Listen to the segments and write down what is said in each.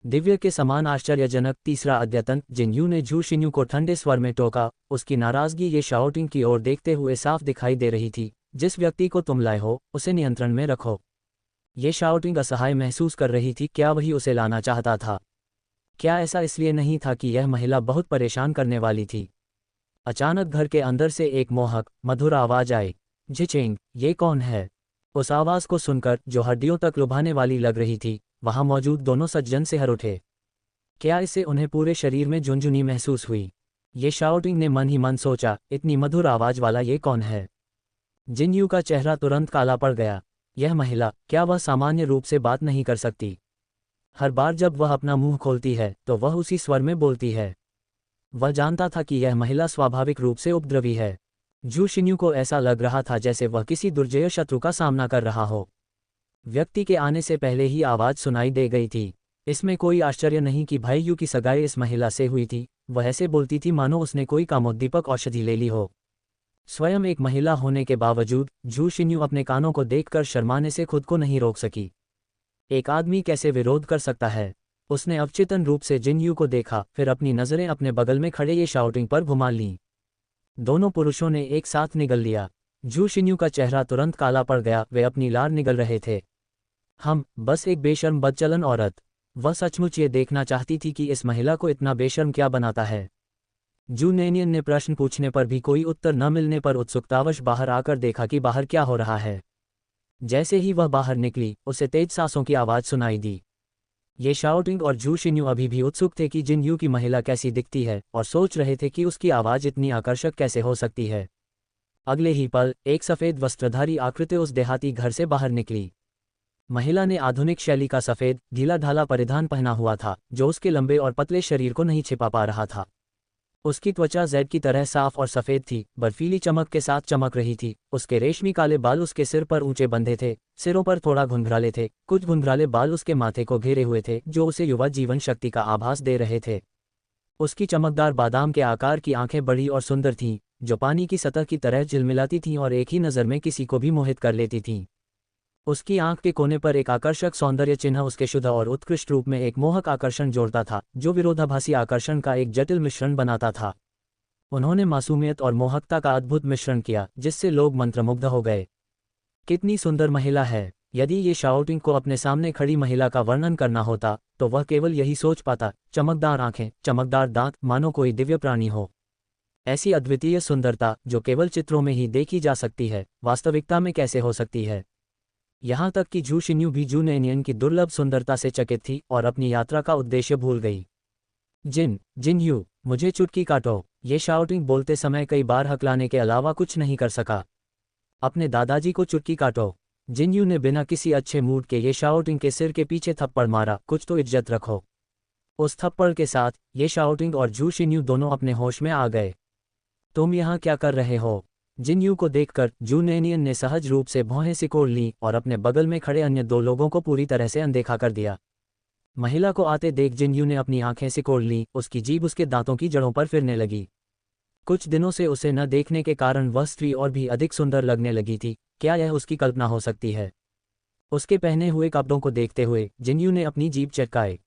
दिव्य के समान आश्चर्यजनक तीसरा अद्यतन। जिनयू ने झू शिन्यू को ठंडे स्वर में टोका। उसकी नाराजगी ये शाओटिंग की ओर देखते हुए साफ दिखाई दे रही थी। जिस व्यक्ति को तुम लाए हो उसे नियंत्रण में रखो। ये शाओटिंग असहाय महसूस कर रही थी। क्या वही उसे लाना चाहता था? क्या ऐसा इसलिए नहीं था कि यह महिला बहुत परेशान करने वाली थी? अचानक घर के अंदर से एक मोहक मधुर आवाज आई। झिचेंग, ये कौन है? उस आवाज को सुनकर, जो हड्डियों तक लुभाने वाली लग रही थी, वहां मौजूद दोनों सज्जन सिहर उठे। क्या इससे उन्हें पूरे शरीर में झुंझुनी महसूस हुई? ये शाओटिंग ने मन ही मन सोचा, इतनी मधुर आवाज वाला ये कौन है? जिनयू का चेहरा तुरंत काला पड़ गया। यह महिला, क्या वह सामान्य रूप से बात नहीं कर सकती? हर बार जब वह अपना मुंह खोलती है तो वह उसी स्वर में बोलती है। वह जानता था कि यह महिला स्वाभाविक रूप से उपद्रवी है। झू शिन्यू को ऐसा लग रहा था जैसे वह किसी दुर्जय शत्रु का सामना कर रहा हो। व्यक्ति के आने से पहले ही आवाज सुनाई दे गई थी। इसमें कोई आश्चर्य नहीं कि भाई यू की सगाई इस महिला से हुई थी। वह ऐसे बोलती थी मानो उसने कोई कामोद्दीपक औषधि ले ली हो। स्वयं एक महिला होने के बावजूद झू शिन्यू अपने कानों को देखकर शर्माने से खुद को नहीं रोक सकी। एक आदमी कैसे विरोध कर सकता है? उसने अवचेतन रूप से जिनयू को देखा, फिर अपनी नजरें अपने बगल में खड़े ये शाउटिंग पर घुमा लीं। दोनों पुरुषों ने एक साथ निगल लिया। झू शिन्यू का चेहरा तुरंत काला पड़ गया। वे अपनी लार निगल रहे थे। बस एक बेशर्म बदचलन औरत। वह सचमुच ये देखना चाहती थी कि इस महिला को इतना बेशर्म क्या बनाता है। जू नैनियन ने प्रश्न पूछने पर भी कोई उत्तर न मिलने पर उत्सुकतावश बाहर आकर देखा कि बाहर क्या हो रहा है। जैसे ही वह बाहर निकली, उसे तेज सांसों की आवाज सुनाई दी। ये शाओटिंग और झू शिन्यू अभी भी उत्सुक थे कि जिनयू की महिला कैसी दिखती है, और सोच रहे थे कि उसकी आवाज इतनी आकर्षक कैसे हो सकती है। अगले ही पल एक सफेद वस्त्रधारी आकृति उस देहाती घर से बाहर निकली। महिला ने आधुनिक शैली का सफेद ढीला ढाला परिधान पहना हुआ था, जो उसके लंबे और पतले शरीर को नहीं छिपा पा रहा था। उसकी त्वचा जैड की तरह साफ और सफेद थी, बर्फीली चमक के साथ चमक रही थी। उसके रेशमी काले बाल उसके सिर पर ऊंचे बंधे थे, सिरों पर थोड़ा घुंघराले थे। कुछ घुंघराले बाल उसके माथे को घेरे हुए थे, जो उसे युवा जीवन शक्ति का आभास दे रहे थे। उसकी चमकदार बादाम के आकार की आंखें बड़ी और सुंदर थीं, जो पानी की सतह की तरह झिलमिलाती थीं और एक ही नज़र में किसी को भी मोहित कर लेती थीं। उसकी आंख के कोने पर एक आकर्षक सौंदर्य चिन्ह उसके शुद्ध और उत्कृष्ट रूप में एक मोहक आकर्षण जोड़ता था, जो विरोधाभासी आकर्षण का एक जटिल मिश्रण बनाता था। उन्होंने मासूमियत और मोहकता का अद्भुत मिश्रण किया, जिससे लोग मंत्रमुग्ध हो गए। कितनी सुंदर महिला है! यदि ये शाओटिंग को अपने सामने खड़ी महिला का वर्णन करना होता तो वह केवल यही सोच पाता, चमकदार आंखें, चमकदार दांत, मानो कोई दिव्य प्राणी हो। ऐसी अद्वितीय सुंदरता, जो केवल चित्रों में ही देखी जा सकती है, वास्तविकता में कैसे हो सकती है? यहाँ तक कि झू शिन्यू भी जू नैनियन की दुर्लभ सुंदरता से चकित थी और अपनी यात्रा का उद्देश्य भूल गई। जिनयू, मुझे चुटकी काटो। ये शाउटिंग बोलते समय कई बार हकलाने के अलावा कुछ नहीं कर सका। अपने दादाजी को चुटकी काटो। जिनयू ने बिना किसी अच्छे मूड के ये शाउटिंग के सिर के पीछे थप्पड़ मारा। कुछ तो इज्जत रखो। उस थप्पड़ के साथ ये शाउटिंग और झू शिन्यू दोनों अपने होश में आ गए। तुम यहाँ क्या कर रहे हो? जिनयू को देखकर जू नैनियन ने सहज रूप से भौहें सिकोड़ लीं और अपने बगल में खड़े अन्य दो लोगों को पूरी तरह से अनदेखा कर दिया। महिला को आते देख जिनयू ने अपनी आंखें सिकोड़ लीं। उसकी जीभ उसके दांतों की जड़ों पर फिरने लगी। कुछ दिनों से उसे न देखने के कारण वह स्त्री और भी अधिक सुंदर लगने लगी थी। क्या यह उसकी कल्पना हो सकती है? उसके पहने हुए कपड़ों को देखते हुए जिनयू ने अपनी जीभ चटकाई।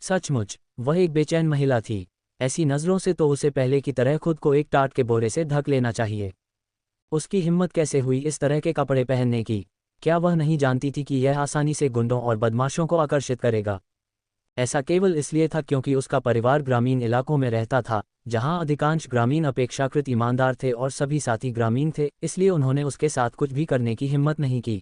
सचमुच वह एक बेचैन महिला थी। ऐसी नज़रों से तो उसे पहले की तरह खुद को एक टाट के बोरे से ढक लेना चाहिए। उसकी हिम्मत कैसे हुई इस तरह के कपड़े पहनने की? क्या वह नहीं जानती थी कि यह आसानी से गुंडों और बदमाशों को आकर्षित करेगा? ऐसा केवल इसलिए था क्योंकि उसका परिवार ग्रामीण इलाकों में रहता था, जहां अधिकांश ग्रामीण अपेक्षाकृत ईमानदार थे और सभी साथी ग्रामीण थे, इसलिए उन्होंने उसके साथ कुछ भी करने की हिम्मत नहीं की।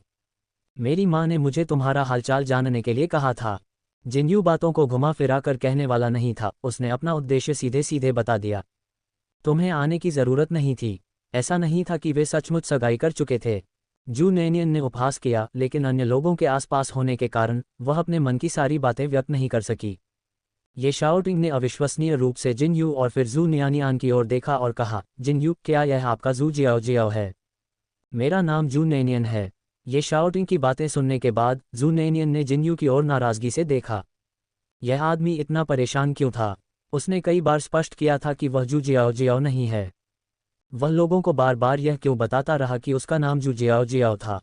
मेरी माँ ने मुझे तुम्हारा हालचाल जानने के लिए कहा था। जिनयू बातों को घुमा फिरा कर कहने वाला नहीं था। उसने अपना उद्देश्य सीधे सीधे बता दिया। तुम्हें आने की ज़रूरत नहीं थी। ऐसा नहीं था कि वे सचमुच सगाई कर चुके थे। जू नैनियन ने उपहास किया, लेकिन अन्य लोगों के आसपास होने के कारण वह अपने मन की सारी बातें व्यक्त नहीं कर सकी। ये शाओटिंग ने अविश्वसनीय रूप से जिनयू और फिर जू नियानियान की ओर देखा और कहा, जिनयू, क्या यह आपका जू जियाओ है? मेरा नाम जू नैनियन है। ये शाओटिंग की बातें सुनने के बाद जू नैनियन ने जिनयू की ओर नाराजगी से देखा। यह आदमी इतना परेशान क्यों था? उसने कई बार स्पष्ट किया था कि वह जू जियाओ नहीं है। वह लोगों को बार बार यह क्यों बताता रहा कि उसका नाम जू जियाओ था?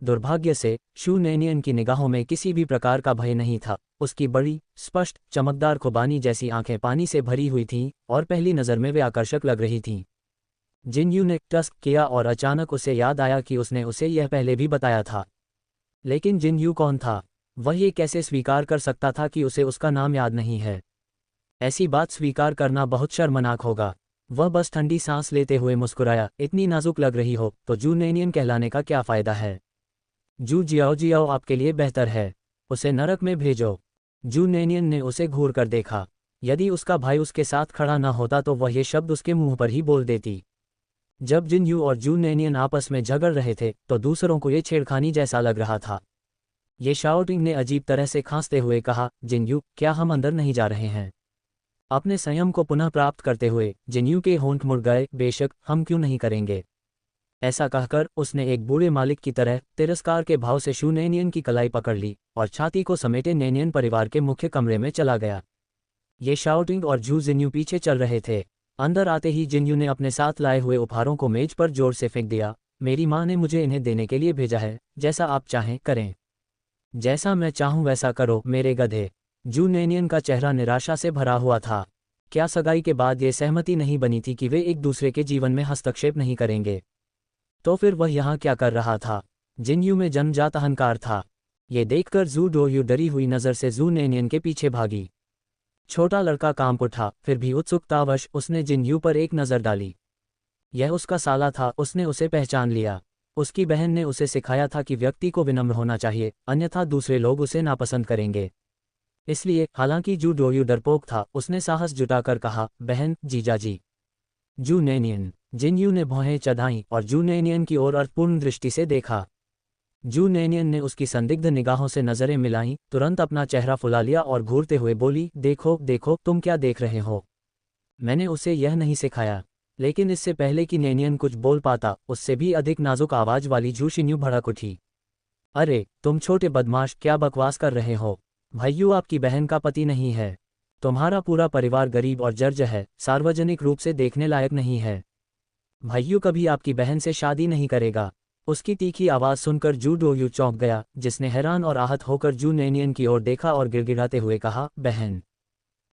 दुर्भाग्य से शू नैनियन की निगाहों में किसी भी प्रकार का भय नहीं था। उसकी बड़ी, स्पष्ट, चमकदार खुबानी जैसी आंखें पानी से भरी हुई थीं और पहली नज़र में वे आकर्षक लग रही थीं। जिनयू ने टस्क किया और अचानक उसे याद आया कि उसने उसे यह पहले भी बताया था। लेकिन जिनयू कौन था? वह ये कैसे स्वीकार कर सकता था कि उसे उसका नाम याद नहीं है? ऐसी बात स्वीकार करना बहुत शर्मनाक होगा। वह बस ठंडी सांस लेते हुए मुस्कुराया, इतनी नाजुक लग रही हो तो जू नैनियन कहलाने का क्या फ़ायदा है? जू जियाओ आपके लिए बेहतर है। उसे नरक में भेजो। जू नैनियन ने उसे घूर कर देखा। यदि उसका भाई उसके साथ खड़ा न होता तो वह ये शब्द उसके मुंह पर ही बोल देती। जब जिनयू और जू नैनियन आपस में झगड़ रहे थे तो दूसरों को ये छेड़खानी जैसा लग रहा था। ये शाओटिंग ने अजीब तरह से खांसते हुए कहा, जिनयू, क्या हम अंदर नहीं जा रहे हैं? अपने संयम को पुनः प्राप्त करते हुए जिनयू के होंठ मुड़ गए। बेशक, हम क्यों नहीं करेंगे? ऐसा कहकर उसने एक बूढ़े मालिक की तरह तिरस्कार के भाव से शू नैनियन की कलाई पकड़ ली और छाती को समेटे नैनियन परिवार के मुख्य कमरे में चला गया। ये शाओटिंग और जू जिनयू पीछे चल रहे थे। अंदर आते ही जिनयू ने अपने साथ लाए हुए उपहारों को मेज पर जोर से फेंक दिया। मेरी माँ ने मुझे इन्हें देने के लिए भेजा है। जैसा आप चाहें करें। जैसा मैं चाहूं वैसा करो, मेरे गधे। जू नैनियन का चेहरा निराशा से भरा हुआ था। क्या सगाई के बाद ये सहमति नहीं बनी थी कि वे एक दूसरे के जीवन में हस्तक्षेप नहीं करेंगे? तो फिर वह यहाँ क्या कर रहा था? जिनयू में जन्मजात अहंकार था। ये देखकर जू डोयू डरी हुई नज़र से जू नैनियन के पीछे भागी। छोटा लड़का कांप उठा, फिर भी उत्सुकतावश उसने जिनयू पर एक नज़र डाली। यह उसका साला था, उसने उसे पहचान लिया। उसकी बहन ने उसे सिखाया था कि व्यक्ति को विनम्र होना चाहिए, अन्यथा दूसरे लोग उसे नापसंद करेंगे। इसलिए, हालांकि जू डोयू डरपोक था, उसने साहस जुटाकर कहा, बहन, जीजाजी। जू नैनियन। जिनयू ने भौहें चढ़ाईं और जू नैनियन की ओर अर्थपूर्ण दृष्टि से देखा। जू नैनियन ने उसकी संदिग्ध निगाहों से नज़रें मिलाईं, तुरंत अपना चेहरा फुला लिया और घूरते हुए बोली, देखो देखो, तुम क्या देख रहे हो? मैंने उसे यह नहीं सिखाया। लेकिन इससे पहले कि नैनियन कुछ बोल पाता, उससे भी अधिक नाजुक आवाज़ वाली जू शिन्यू भड़क उठी। अरे, तुम छोटे बदमाश, क्या बकवास कर रहे हो? भाइयों, आपकी बहन का पति नहीं है। तुम्हारा पूरा परिवार गरीब और जर्जर है, सार्वजनिक रूप से देखने लायक नहीं है। भाइयों कभी आपकी बहन से शादी नहीं करेगा। उसकी तीखी आवाज़ सुनकर जू डोयू चौंक गया, जिसने हैरान और आहत होकर जू नैनियन की ओर देखा और गिड़गिड़ाते हुए कहा, बहन।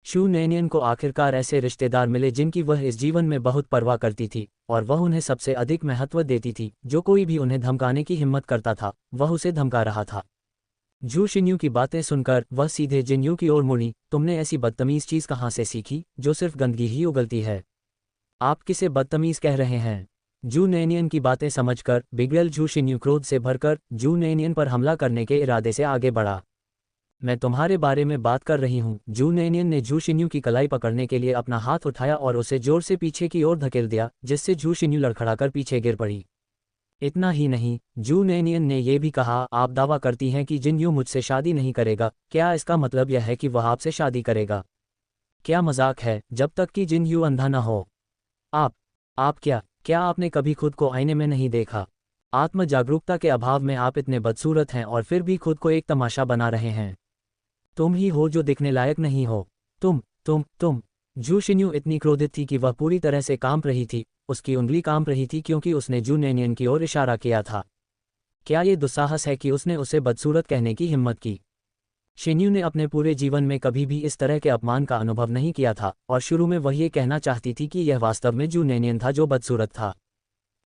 शू नैनियन को आखिरकार ऐसे रिश्तेदार मिले जिनकी वह इस जीवन में बहुत परवाह करती थी, और वह उन्हें सबसे अधिक महत्व देती थी। जो कोई भी उन्हें धमकाने की हिम्मत करता था, वह उसे धमका रहा था। जू शिन्यू की बातें सुनकर वह सीधे जिनयू की ओर मुड़ी। तुमने ऐसी बदतमीज चीज़ कहाँ से सीखी, जो सिर्फ गंदगी ही उगलती है? आप किसे बदतमीज कह रहे हैं? जू नैनियन की बातें समझकर बिगड़ल जू शिन्यू क्रोध से भरकर जू नैनियन पर हमला करने के इरादे से आगे बढ़ा। मैं तुम्हारे बारे में बात कर रही हूँ। जू नैनियन ने जू शिन्यू की कलाई पकड़ने के लिए अपना हाथ उठाया और उसे जोर से पीछे की ओर धकेल दिया, जिससे जू शिन्यू लड़खड़ाकर पीछे गिर पड़ी। इतना ही नहीं, जू नैनियन ने यह भी कहा, आप दावा करती हैं कि जिनयू मुझसे शादी नहीं करेगा, क्या इसका मतलब यह है कि वह आपसे शादी करेगा? क्या मजाक है, जब तक कि जिनयू अंधा न हो। आप क्या आपने कभी खुद को आईने में नहीं देखा? आत्म जागरूकता के अभाव में आप इतने बदसूरत हैं और फिर भी खुद को एक तमाशा बना रहे हैं। तुम ही हो जो दिखने लायक नहीं हो। तुम। जू शिन्यू इतनी क्रोधित थी कि वह पूरी तरह से कांप रही थी। उसकी उंगली कांप रही थी क्योंकि उसने जू नैनियन की ओर इशारा किया था। क्या ये दुस्साहस है कि उसने उसे बदसूरत कहने की हिम्मत की? शिन्यू ने अपने पूरे जीवन में कभी भी इस तरह के अपमान का अनुभव नहीं किया था, और शुरू में वह ये कहना चाहती थी कि यह वास्तव में जू नैनियन था जो बदसूरत था।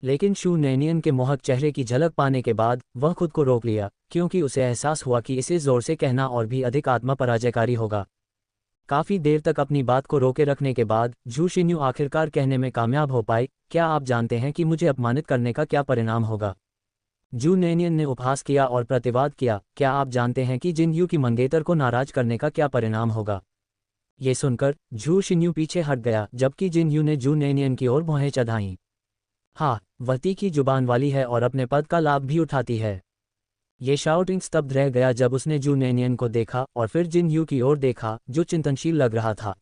लेकिन शू नैनियन के मोहक चेहरे की झलक पाने के बाद वह खुद को रोक लिया, क्योंकि उसे एहसास हुआ कि इसे जोर से कहना और भी अधिक आत्मपराजयकारी होगा। काफ़ी देर तक अपनी बात को रोके रखने के बाद जू शिन्यू आखिरकार कहने में कामयाब हो पाई, क्या आप जानते हैं कि मुझे अपमानित करने का क्या परिणाम होगा? जू नैनियन ने उपहास किया और प्रतिवाद किया, क्या आप जानते हैं कि जिनयू की मंगेतर को नाराज करने का क्या परिणाम होगा? ये सुनकर जू शिन्यू पीछे हट गया, जबकि जिनयू ने जू नैनियन की ओर भौहें चढ़ाईं। हाँ, वह तीखी जुबान वाली है और अपने पद का लाभ भी उठाती है। ये शाउटिंग स्तब्ध रह गया जब उसने जू नैनियन को देखा और फिर जिनयू की ओर देखा, जो चिंतनशील लग रहा था।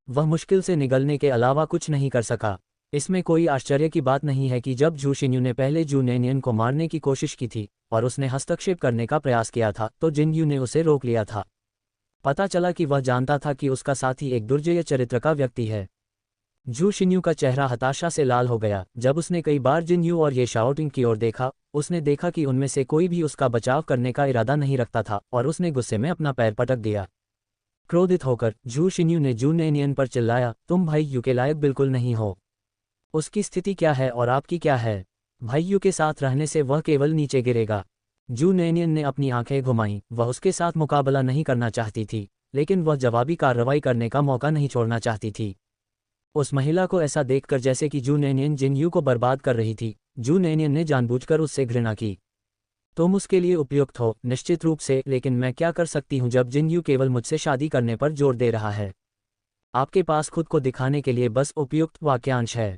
वह मुश्किल से निगलने के अलावा कुछ नहीं कर सका। इसमें कोई आश्चर्य की बात नहीं है कि जब जू शिन्यू ने पहले जू नैनियन को मारने की कोशिश की थी और उसने हस्तक्षेप करने का प्रयास किया था, तो जिनयू ने उसे रोक लिया था। पता चला कि वह जानता था कि उसका साथी एक दुर्जय चरित्र का व्यक्ति है। जू शिन्यू का चेहरा हताशा से लाल हो गया। जब उसने कई बार जिन्यू और ये शाओटिंग की ओर देखा, उसने देखा कि उनमें से कोई भी उसका बचाव करने का इरादा नहीं रखता था और उसने गुस्से में अपना पैर पटक दिया। क्रोधित होकर जू शिन्यू ने जू नेनियन पर चिल्लाया, तुम भाई यू के लायक बिल्कुल नहीं हो। उसकी स्थिति क्या है और आपकी क्या है? भाई यू के साथ रहने से वह केवल नीचे गिरेगा। जू नेनियन ने अपनी आंखें घुमाईं। वह उसके साथ मुकाबला नहीं करना चाहती थी, लेकिन वह जवाबी कार्रवाई करने का मौका नहीं छोड़ना चाहती थी। उस महिला को ऐसा देखकर जैसे कि जू नेनियन जिन्यू को बर्बाद कर रही थी, जू नेनियन ने जानबूझकर उससे घृणा की। तुम उसके लिए उपयुक्त हो, निश्चित रूप से, लेकिन मैं क्या कर सकती हूँ जब जिन्यू केवल मुझसे शादी करने पर जोर दे रहा है? आपके पास खुद को दिखाने के लिए बस उपयुक्त वाक्यांश है।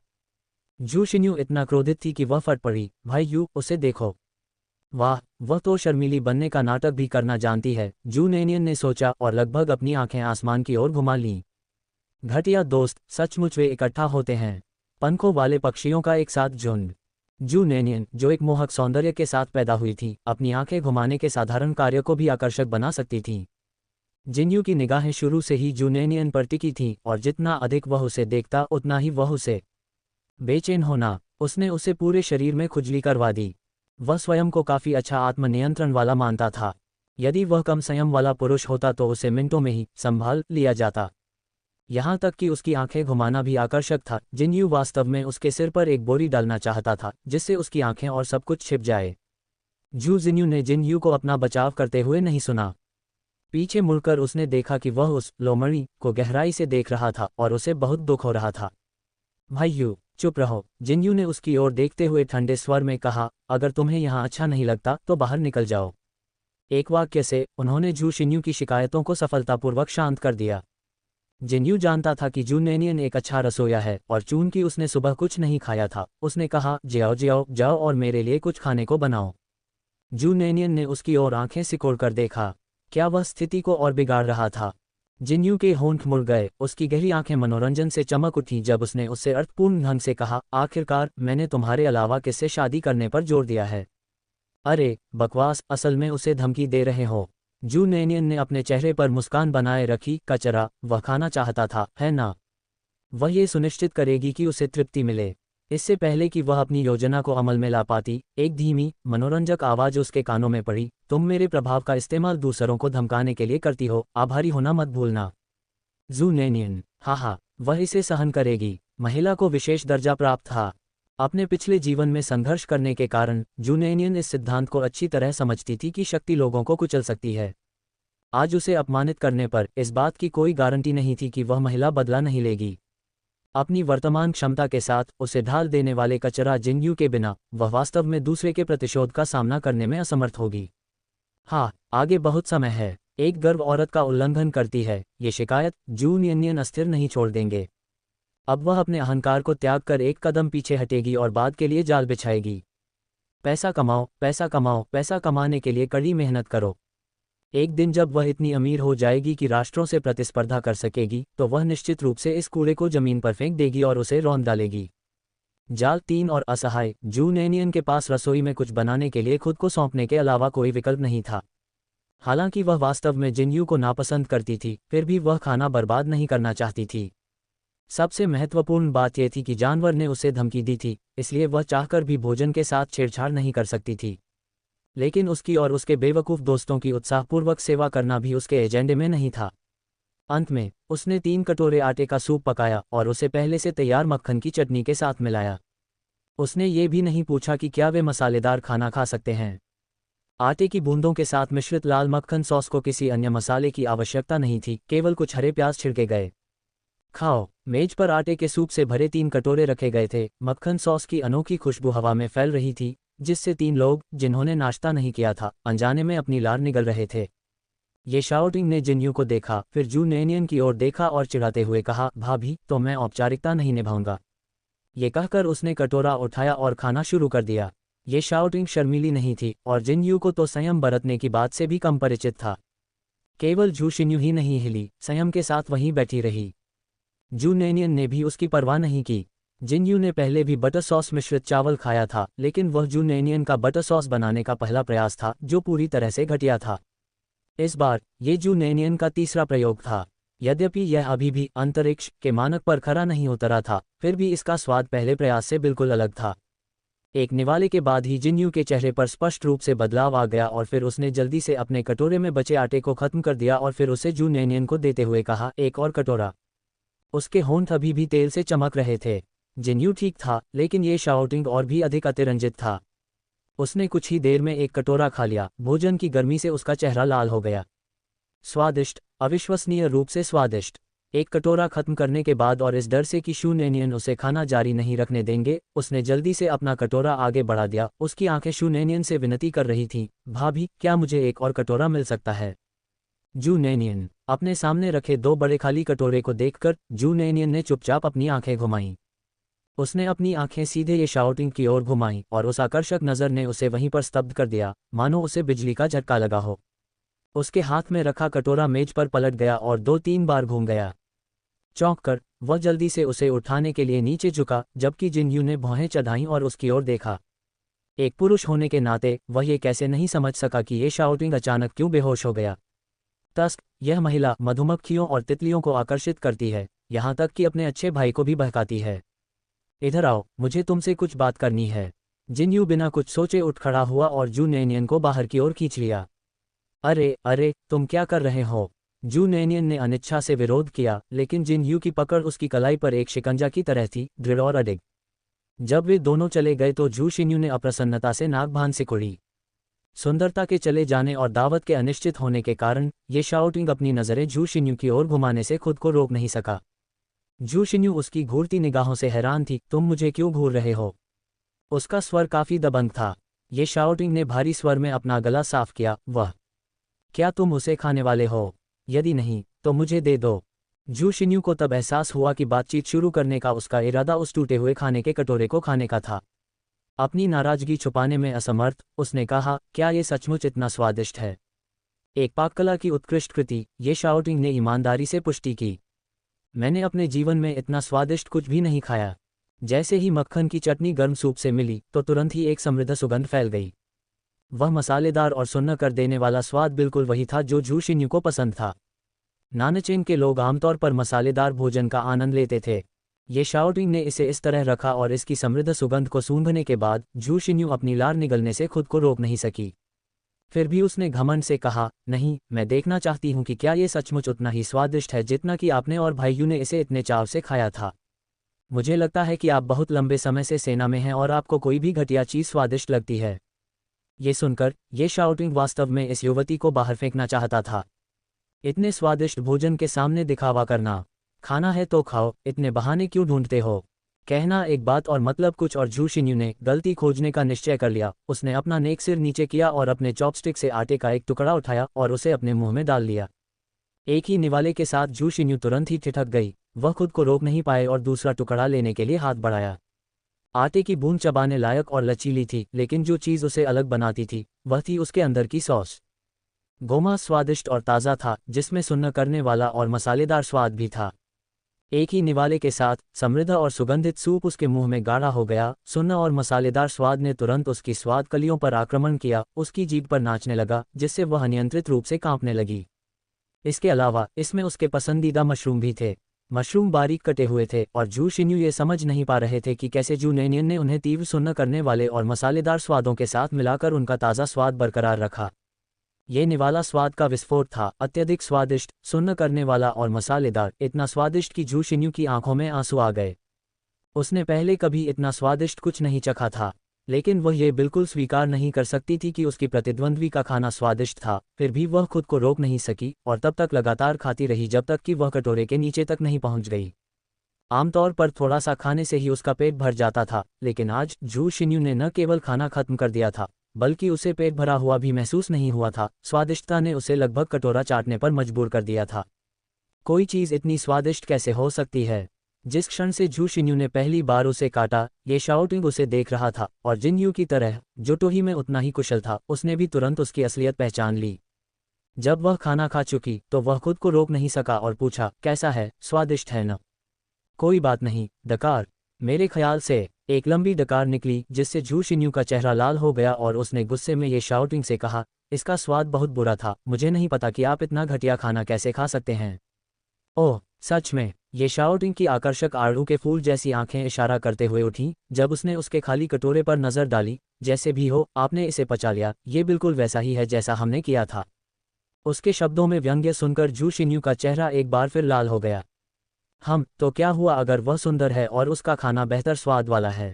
जू शिन्यू इतना क्रोधित थी कि वह फट पड़ी। भाई यू, उसे देखो। वाह, वह तो शर्मीली बनने का नाटक भी करना जानती है, जू नेनियन ने सोचा और लगभग अपनी आंखें आसमान की ओर घुमा लीं। घटिया दोस्त, सचमुच वे इकट्ठा होते हैं। पंखों वाले पक्षियों का एक साथ झुंड। जू नेनियन, जो एक मोहक सौंदर्य के साथ पैदा हुई थी, अपनी आंखें घुमाने के साधारण कार्य को भी आकर्षक बना सकती थी। जिन्यू की निगाहें शुरू से ही जू नेनियन पर टिकी थीं और जितना अधिक वह उसे देखता उतना ही वह उसे बेचैन होना। उसने उसे पूरे शरीर में खुजली करवा दी। वह स्वयं को काफी अच्छा आत्मनियंत्रण वाला मानता था। यदि वह कम संयम वाला पुरुष होता तो उसे मिनटों में ही संभाल लिया जाता। यहाँ तक कि उसकी आंखें घुमाना भी आकर्षक था। जिन्यू वास्तव में उसके सिर पर एक बोरी डालना चाहता था, जिससे उसकी आंखें और सब कुछ छिप जाए। जू जिन्यू ने जिन्यू को अपना बचाव करते हुए नहीं सुना। पीछे मुड़कर उसने देखा कि वह उस लोमड़ी को गहराई से देख रहा था और उसे बहुत दुख हो रहा था। भाई यू, चुप रहो, जिन्यू ने उसकी ओर देखते हुए ठंडे स्वर में कहा। अगर तुम्हें यहाँ अच्छा नहीं लगता तो बाहर निकल जाओ। एक वाक्य से उन्होंने जू शिन्यू की शिकायतों को सफलतापूर्वक शांत कर दिया। जिन्यू जानता था कि जू नेनियन एक अच्छा रसोइया है और चूंकि उसने सुबह कुछ नहीं खाया था, उसने कहा, जाओ जाओ जाओ और मेरे लिए कुछ खाने को बनाओ। जू नेनियन ने उसकी ओर आंखें सिकोड़कर देखा। क्या वह स्थिति को और बिगाड़ रहा था? जिन्यू के होंठ मुड़ गए। उसकी गहरी आंखें मनोरंजन से चमक उठीं जब उसने उससे अर्थपूर्ण ढंग से कहा, आखिरकार मैंने तुम्हारे अलावा किससे शादी करने पर जोर दिया है? अरे बकवास, असल में उसे धमकी दे रहे हो। जू नेनियन ने अपने चेहरे पर मुस्कान बनाए रखी। कचरा, वह खाना चाहता था, है ना? वह ये सुनिश्चित करेगी कि उसे तृप्ति मिले। इससे पहले कि वह अपनी योजना को अमल में ला पाती, एक धीमी, मनोरंजक आवाज उसके कानों में पड़ी, तुम मेरे प्रभाव का इस्तेमाल दूसरों को धमकाने के लिए करती हो, आभारी होना मत भूलना। जू नेनियन, हाँ, वह इसे सहन करेगी। महिला को विशेष दर्जा प्राप्त था। अपने पिछले जीवन में संघर्ष करने के कारण जू नेनियन इस सिद्धांत को अच्छी तरह समझती थी कि शक्ति लोगों को कुचल सकती है। आज उसे अपमानित करने पर इस बात की कोई गारंटी नहीं थी कि वह महिला बदला नहीं लेगी। अपनी वर्तमान क्षमता के साथ उसे ढाल देने वाले कचरा जिन्यू के बिना वह वास्तव में दूसरे के प्रतिशोध का सामना करने में असमर्थ होगी। हाँ, आगे बहुत समय है। एक गर्व औरत का उल्लंघन करती है, ये शिकायत जू नेनियन अस्थिर नहीं छोड़ देंगे। अब वह अपने अहंकार को त्याग कर एक कदम पीछे हटेगी और बाद के लिए जाल बिछाएगी। पैसा कमाओ, पैसा कमाओ, पैसा कमाने के लिए कड़ी मेहनत करो। एक दिन जब वह इतनी अमीर हो जाएगी कि राष्ट्रों से प्रतिस्पर्धा कर सकेगी, तो वह निश्चित रूप से इस कूड़े को जमीन पर फेंक देगी और उसे रौंद डालेगी। जाल 3 और असहाय। जू नेनियन के पास रसोई में कुछ बनाने के लिए खुद को सौंपने के अलावा कोई विकल्प नहीं था। हालांकि वह वास्तव में जिन्यू को नापसंद करती थी, फिर भी वह खाना बर्बाद नहीं करना चाहती थी। सबसे महत्वपूर्ण बात यह थी कि जानवर ने उसे धमकी दी थी, इसलिए वह चाहकर भी भोजन के साथ छेड़छाड़ नहीं कर सकती थी। लेकिन उसकी और उसके बेवकूफ़ दोस्तों की उत्साहपूर्वक सेवा करना भी उसके एजेंडे में नहीं था। अंत में उसने 3 कटोरे आटे का सूप पकाया और उसे पहले से तैयार मक्खन की चटनी के साथ मिलाया। उसने ये भी नहीं पूछा कि क्या वे मसालेदार खाना खा सकते हैं। आटे की बूंदों के साथ मिश्रित लाल मक्खन सॉस को किसी अन्य मसाले की आवश्यकता नहीं थी, केवल कुछ हरे प्याज छिड़के गए। खाओ। मेज पर आटे के सूप से भरे 3 कटोरे रखे गए थे। मक्खन सॉस की अनोखी खुशबू हवा में फैल रही थी, जिससे 3 लोग, जिन्होंने नाश्ता नहीं किया था, अनजाने में अपनी लार निगल रहे थे। ये शाओटिंग ने जिन्यू को देखा, फिर जू नेनियन की ओर देखा और चिढ़ाते हुए कहा, भाभी, तो मैं औपचारिकता नहीं निभाऊंगा। ये कहकर उसने कटोरा उठाया और खाना शुरू कर दिया। ये शाओटिंग शर्मीली नहीं थी और जिन्यू को तो संयम बरतने की बात से भी कम परिचित था। केवल जू शिन्यू ही नहीं हिली, संयम के साथ वहीं बैठी रही। जू नेनियन ने भी उसकी परवाह नहीं की। जिन्यू ने पहले भी बटर सॉस मिश्रित चावल खाया था, लेकिन वह जू नेनियन का बटर सॉस बनाने का पहला प्रयास था, जो पूरी तरह से घटिया था। इस बार ये जू नेनियन का तीसरा प्रयोग था। यद्यपि यह अभी भी अंतरिक्ष के मानक पर खरा नहीं उतरा था, फिर भी इसका स्वाद पहले प्रयास से बिल्कुल अलग था। एक निवाले के बाद ही जिन्यू के चेहरे पर स्पष्ट रूप से बदलाव आ गया और फिर उसने जल्दी से अपने कटोरे में बचे आटे को खत्म कर दिया और फिर उसे जू नैनियन को देते हुए कहा, एक और कटोरा। उसके होंठ अभी भी तेल से चमक रहे थे। जिन्यू ठीक था, लेकिन ये शाओटिंग और भी अधिक अतिरंजित था। उसने कुछ ही देर में एक कटोरा खा लिया। भोजन की गर्मी से उसका चेहरा लाल हो गया। स्वादिष्ट, अविश्वसनीय रूप से स्वादिष्ट। एक कटोरा खत्म करने के बाद और इस डर से कि शू नैनियन उसे खाना जारी नहीं रखने देंगे, उसने जल्दी से अपना कटोरा आगे बढ़ा दिया। उसकी आंखें शू नैनियन से विनती कर रही थीं, भाभी, क्या मुझे एक और कटोरा मिल सकता है? जू नैनियन। अपने सामने रखे दो बड़े खाली कटोरे को देखकर जू नैनियन ने चुपचाप अपनी आंखें घुमाईं। उसने अपनी आंखें सीधे ये शाओटिंग की ओर घुमाईं और उस आकर्षक नज़र ने उसे वहीं पर स्तब्ध कर दिया, मानो उसे बिजली का झटका लगा हो। उसके हाथ में रखा कटोरा मेज पर पलट गया और 2-3 बार घूम गया। चौंक कर वह जल्दी से उसे उठाने के लिए नीचे झुका, जबकि जिन्यू ने भौहें चढ़ाईं और उसकी ओर देखा। एक पुरुष होने के नाते वह ये कैसे नहीं समझ सका कि ये शाओटिंग अचानक क्यों बेहोश हो गया। तस्क, यह महिला मधुमक्खियों और तितलियों को आकर्षित करती है, यहाँ तक कि अपने अच्छे भाई को भी बहकाती है। इधर आओ, मुझे तुमसे कुछ बात करनी है। जिन्यू बिना कुछ सोचे उठ खड़ा हुआ और जू नैनियन को बाहर की ओर खींच लिया। अरे अरे, तुम क्या कर रहे हो? जू नैनियन ने अनिच्छा से विरोध किया, लेकिन जिन्यू की पकड़ उसकी कलाई पर एक शिकंजा की तरह थी, दृढ़ और अडिग। जब वे दोनों चले गए तो जू शिन्यू ने अप्रसन्नता से नाक बांध सिकुड़ी। सुंदरता के चले जाने और दावत के अनिश्चित होने के कारण ये शाओटिंग अपनी नज़रें जू शिन्यू की ओर घुमाने से खुद को रोक नहीं सका। जू शिन्यू उसकी घूरती निगाहों से हैरान थी। तुम मुझे क्यों घूर रहे हो? उसका स्वर काफी दबंग था। ये शाओटिंग ने भारी स्वर में अपना गला साफ किया। वह, क्या तुम उसे खाने वाले हो? यदि नहीं, तो मुझे दे दो। जू शिन्यू को तब एहसास हुआ कि बातचीत शुरू करने का उसका इरादा उस टूटे हुए खाने के कटोरे को खाने का था। अपनी नाराजगी छुपाने में असमर्थ, उसने कहा, क्या ये सचमुच इतना स्वादिष्ट है? एक पाककला की उत्कृष्ट कृति, ये शाओटिंग ने ईमानदारी से पुष्टि की। मैंने अपने जीवन में इतना स्वादिष्ट कुछ भी नहीं खाया। जैसे ही मक्खन की चटनी गर्म सूप से मिली तो तुरंत ही एक समृद्ध सुगंध फैल गई। वह मसालेदार और सुन्न कर देने वाला स्वाद बिल्कुल वही था जो जू शिन्यू को पसंद था। नानचेन के लोग आमतौर पर मसालेदार भोजन का आनंद लेते थे। ये शाओटिंग ने इसे इस तरह रखा और इसकी समृद्ध सुगंध को सूंघने के बाद जू शिन्यू अपनी लार निगलने से खुद को रोक नहीं सकी। फिर भी उसने घमंड से कहा, नहीं, मैं देखना चाहती हूँ कि क्या ये सचमुच उतना ही स्वादिष्ट है जितना कि आपने और भाइयों ने इसे इतने चाव से खाया था। मुझे लगता है कि आप बहुत लंबे समय से सेना में हैं और आपको कोई भी घटिया चीज़ स्वादिष्ट लगती है। ये सुनकर ये शाओटिंग वास्तव में इस युवती को बाहर फेंकना चाहता था। इतने स्वादिष्ट भोजन के सामने दिखावा करना। खाना है तो खाओ, इतने बहाने क्यों ढूंढते हो? कहना एक बात और मतलब कुछ और। जू शिन्यू ने गलती खोजने का निश्चय कर लिया। उसने अपना नेक सिर नीचे किया और अपने चॉपस्टिक से आटे का एक टुकड़ा उठाया और उसे अपने मुंह में डाल लिया। एक ही निवाले के साथ जू शिन्यू तुरंत ही ठिठक गई। वह खुद को रोक नहीं पाए और दूसरा टुकड़ा लेने के लिए हाथ बढ़ाया। आटे की बूंद चबाने लायक और लचीली थी, लेकिन जो चीज़ उसे अलग बनाती थी वह थी उसके अंदर की सॉस। गोमा स्वादिष्ट और ताज़ा था, जिसमें सुन्न करने वाला और मसालेदार स्वाद भी था। एक ही निवाले के साथ समृद्ध और सुगंधित सूप उसके मुंह में गाढ़ा हो गया। सुन्न और मसालेदार स्वाद ने तुरंत उसकी स्वाद कलियों पर आक्रमण किया, उसकी जीभ पर नाचने लगा, जिससे वह अनियंत्रित रूप से कांपने लगी। इसके अलावा इसमें उसके पसंदीदा मशरूम भी थे। मशरूम बारीक कटे हुए थे और जू शिन्यू ये समझ नहीं पा रहे थे कि कैसे जू नैनियन ने उन्हें तीव्र सुन्न करने वाले और मसालेदार स्वादों के साथ मिलाकर उनका ताज़ा स्वाद बरकरार रखा। ये निवाला स्वाद का विस्फोट था, अत्यधिक स्वादिष्ट, सुन्न करने वाला और मसालेदार, इतना स्वादिष्ट कि जू शिन्यू की आंखों में आंसू आ गए। उसने पहले कभी इतना स्वादिष्ट कुछ नहीं चखा था, लेकिन वह ये बिल्कुल स्वीकार नहीं कर सकती थी कि उसकी प्रतिद्वंद्वी का खाना स्वादिष्ट था। फिर भी वह खुद को रोक नहीं सकी और तब तक लगातार खाती रही जब तक कि वह कटोरे के नीचे तक नहीं पहुंच गई। आमतौर पर थोड़ा सा खाने से ही उसका पेट भर जाता था, लेकिन आज जू शिन्यू ने न केवल खाना खत्म कर दिया था, बल्कि उसे पेट भरा हुआ भी महसूस नहीं हुआ था। स्वादिष्टता ने उसे लगभग कटोरा चाटने पर मजबूर कर दिया था। कोई चीज़ इतनी स्वादिष्ट कैसे हो सकती है? जिस क्षण से जू शिन्यू ने पहली बार उसे काटा, ये शाओटिंग उसे देख रहा था और जिन्यू की तरह जो टोही में उतना ही कुशल था, उसने भी तुरंत उसकी असलियत पहचान ली। जब वह खाना खा चुकी तो वह खुद को रोक नहीं सका और पूछा, कैसा है, स्वादिष्ट है न? कोई बात नहीं, डकार। मेरे ख्याल से एक लंबी डकार निकली, जिससे जू शिन्यू का चेहरा लाल हो गया और उसने गुस्से में ये शाओटिंग से कहा, इसका स्वाद बहुत बुरा था। मुझे नहीं पता कि आप इतना घटिया खाना कैसे खा सकते हैं। ओह सच में। ये शाओटिंग की आकर्षक आड़ू के फूल जैसी आंखें इशारा करते हुए उठीं जब उसने उसके खाली कटोरे पर नजर डाली। जैसे भी हो, आपने इसे पचा लिया, ये बिल्कुल वैसा ही है जैसा हमने किया था। उसके शब्दों में व्यंग्य सुनकर जू शिन्यू का चेहरा एक बार फिर लाल हो गया। हम तो क्या हुआ अगर वह सुंदर है और उसका खाना बेहतर स्वाद वाला है?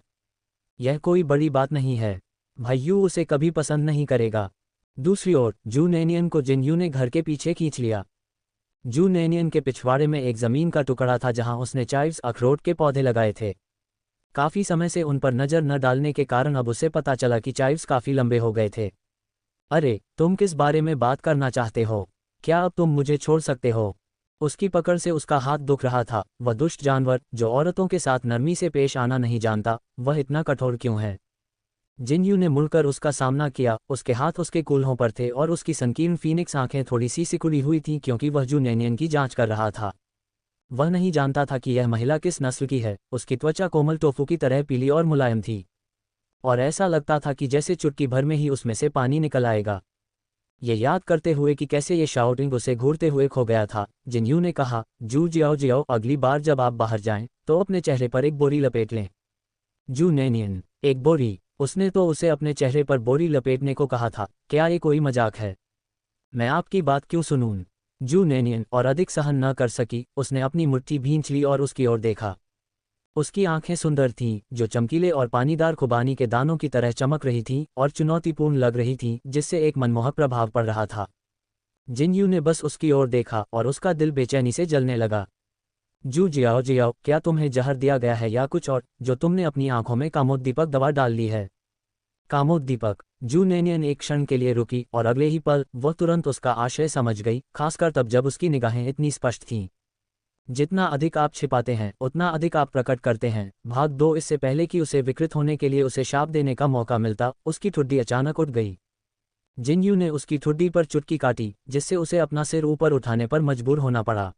यह कोई बड़ी बात नहीं है। भाइयू उसे कभी पसंद नहीं करेगा। दूसरी ओर जू नैनियन को जिनयू ने घर के पीछे खींच लिया। जू नैनियन के पिछवाड़े में एक जमीन का टुकड़ा था जहां उसने चाइव्स अखरोट के पौधे लगाए थे। काफी समय से उन पर नजर न डालने के कारण अब उसे पता चला कि चाइव्स काफी लंबे हो गए थे। अरे तुम किस बारे में बात करना चाहते हो? क्या अब तुम मुझे छोड़ सकते हो? उसकी पकड़ से उसका हाथ दुख रहा था। वह दुष्ट जानवर जो औरतों के साथ नरमी से पेश आना नहीं जानता, वह इतना कठोर क्यों है? जिनयू ने मुड़कर उसका सामना किया। उसके हाथ उसके कूल्हों पर थे और उसकी संकीर्ण फीनिक्स आंखें थोड़ी सी सिकुड़ी हुई थीं क्योंकि वह जू नैनियन की जांच कर रहा था। वह नहीं जानता था कि यह महिला किस नस्ल की है। उसकी त्वचा कोमल टोफू की तरह पीली और मुलायम थी, और ऐसा लगता था कि जैसे चुटकी भर में ही उसमें से पानी निकल आएगा। ये याद करते हुए कि कैसे ये शाउटिंग उसे घूरते हुए खो गया था, जिनयू ने कहा, जू जियाओ जियाओ, अगली बार जब आप बाहर जाएं तो अपने चेहरे पर एक बोरी लपेट लें। जू नैनियन, एक बोरी? उसने तो उसे अपने चेहरे पर बोरी लपेटने को कहा था। क्या ये कोई मजाक है? मैं आपकी बात क्यों सुनूं? जू नैनियन और अधिक सहन न कर सकी। उसने अपनी मुट्ठी भींच ली और उसकी ओर देखा। उसकी आंखें सुंदर थीं, जो चमकीले और पानीदार खुबानी के दानों की तरह चमक रही थीं और चुनौतीपूर्ण लग रही थीं, जिससे एक मनमोहक प्रभाव पड़ रहा था। जिनयू ने बस उसकी ओर देखा और उसका दिल बेचैनी से जलने लगा। जू जियाओ जियाओ, क्या तुम्हें जहर दिया गया है या कुछ और, जो तुमने अपनी आंखों में कामोद्दीपक दवा डाल ली है? कामोद्दीपक? जू नैनियन एक क्षण के लिए रुकी और अगले ही पल वह तुरंत उसका आशय समझ गई, खासकर तब जब उसकी निगाहें इतनी स्पष्ट थीं। जितना अधिक आप छिपाते हैं उतना अधिक आप प्रकट करते हैं। भाग 2। इससे पहले कि उसे विकृत होने के लिए उसे शाप देने का मौका मिलता, उसकी ठुड्डी अचानक उठ गई। जिनयू ने उसकी ठुड्डी पर चुटकी काटी, जिससे उसे अपना सिर ऊपर उठाने पर मजबूर होना पड़ा।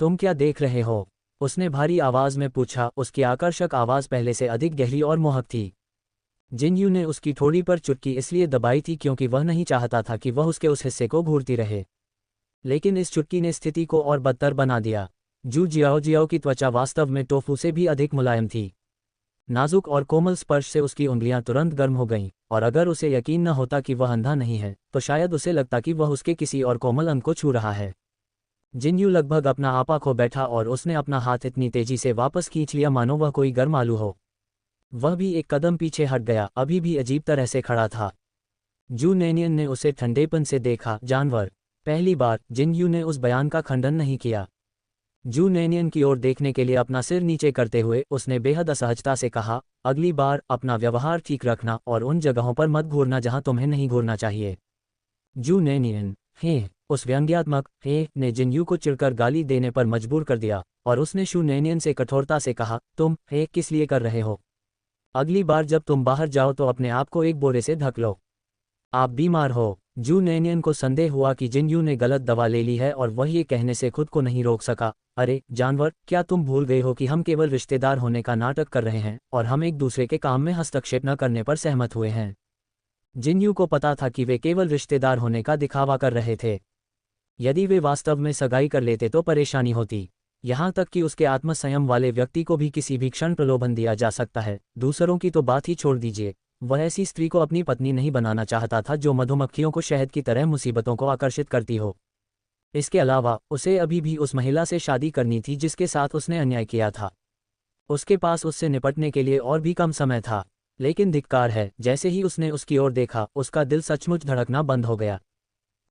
तुम क्या देख रहे हो? उसने भारी आवाज में पूछा। उसकी आकर्षक आवाज पहले से अधिक गहरी और मोहक थी। जिनयू ने उसकी ठोड़ी पर चुटकी इसलिए दबाई थी क्योंकि वह नहीं चाहता था कि वह उसके उस हिस्से को घूरती रहे, लेकिन इस चुटकी ने स्थिति को और बदतर बना दिया। जू जियाओ जियाओ की त्वचा वास्तव में टोफू से भी अधिक मुलायम थी। नाजुक और कोमल स्पर्श से उसकी उंगलियां तुरंत गर्म हो गईं, और अगर उसे यकीन न होता कि वह अंधा नहीं है तो शायद उसे लगता कि वह उसके किसी और कोमल अंग को छू रहा है। जिनयू लगभग अपना आपा खो बैठा और उसने अपना हाथ इतनी तेजी से वापस खींच लिया मानो वह कोई गर्म आलू हो। वह भी एक कदम पीछे हट गया, अभी भी अजीब तरह से खड़ा था। जू नैनियन ने उसे ठंडेपन से देखा। जानवर? पहली बार जिनयू ने उस बयान का खंडन नहीं किया। जू नैनियन की ओर देखने के लिए अपना सिर नीचे करते हुए उसने बेहद असहजता से कहा, अगली बार अपना व्यवहार ठीक रखना और उन जगहों पर मत घूरना जहां तुम्हें नहीं घूरना चाहिए। जू नैनियन, हे! उस व्यंग्यात्मक हे ने जिनयू को चिढ़कर गाली देने पर मजबूर कर दिया, और उसने शू नैनियन से कठोरता से कहा, तुम हे किस लिए कर रहे हो? अगली बार जब तुम बाहर जाओ तो अपने आप को एक बोरे से ढक लो। आप बीमार हो। जू नैनियन को संदेह हुआ कि जिनयू ने गलत दवा ले ली है और वह ये कहने से खुद को नहीं रोक सका, अरे जानवर, क्या तुम भूल गए हो कि हम केवल रिश्तेदार होने का नाटक कर रहे हैं और हम एक दूसरे के काम में हस्तक्षेप न करने पर सहमत हुए हैं? जिनयू को पता था कि वे केवल रिश्तेदार होने का दिखावा कर रहे थे। यदि वे वास्तव में सगाई कर लेते तो परेशानी होती। यहाँ तक कि उसके आत्मसंयम वाले व्यक्ति को भी किसी भी क्षण प्रलोभन दिया जा सकता है। दूसरों की तो बात ही छोड़ दीजिए, वह ऐसी स्त्री को अपनी पत्नी नहीं बनाना चाहता था जो मधुमक्खियों को शहद की तरह मुसीबतों को आकर्षित करती हो। इसके अलावा उसे अभी भी उस महिला से शादी करनी थी जिसके साथ उसने अन्याय किया था। उसके पास उससे निपटने के लिए और भी कम समय था। लेकिन धिक्कार है, जैसे ही उसने उसकी ओर देखा उसका दिल सचमुच धड़कना बंद हो गया।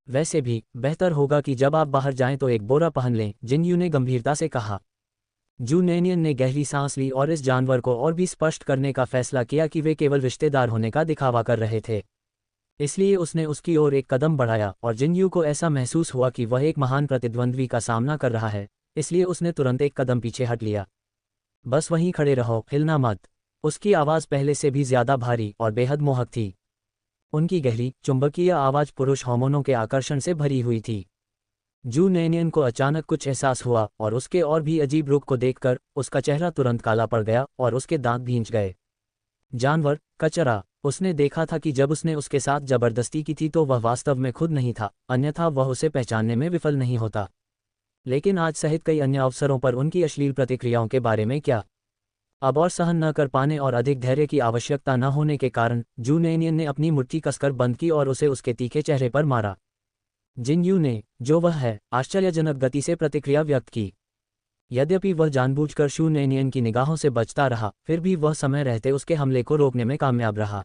वैसे भी बेहतर होगा कि जब आप बाहर जाएं तो एक बोरा पहन लें, जिनयू ने गंभीरता से कहा। जू नैनियन ने गहरी सांस ली और इस जानवर को और भी स्पष्ट करने का फैसला किया कि वे केवल रिश्तेदार होने का दिखावा कर रहे थे। इसलिए उसने उसकी ओर एक कदम बढ़ाया और जिनयू को ऐसा महसूस हुआ कि वह एक महान प्रतिद्वंद्वी का सामना कर रहा है, इसलिए उसने तुरंत एक कदम पीछे हट लिया। बस वहीं खड़े रहो, हिलना मत। उसकी आवाज़ पहले से भी ज्यादा भारी और बेहद मोहक थी। उनकी गहरी चुंबकीय आवाज़ पुरुष हार्मोनों के आकर्षण से भरी हुई थी। जू नैनियन को अचानक कुछ एहसास हुआ और उसके और भी अजीब रुख को देखकर उसका चेहरा तुरंत काला पड़ गया और उसके दांत भींच गए। जानवर, कचरा। उसने देखा था कि जब उसने उसके साथ जबरदस्ती की थी तो वह वास्तव में खुद नहीं था, अन्यथा वह उसे पहचानने में विफल नहीं होता। लेकिन आज सहित कई अन्य अवसरों पर उनकी अश्लील प्रतिक्रियाओं के बारे में क्या। अब और सहन न कर पाने और अधिक धैर्य की आवश्यकता न होने के कारण जू नेनियन ने अपनी मुट्ठी कसकर बंद की और उसे उसके तीखे चेहरे पर मारा। जिन यू ने, जो वह है, आश्चर्यजनक गति से प्रतिक्रिया व्यक्त की। यद्यपि वह जानबूझकर शू नेनियन की निगाहों से बचता रहा, फिर भी वह समय रहते उसके हमले को रोकने में कामयाब रहा।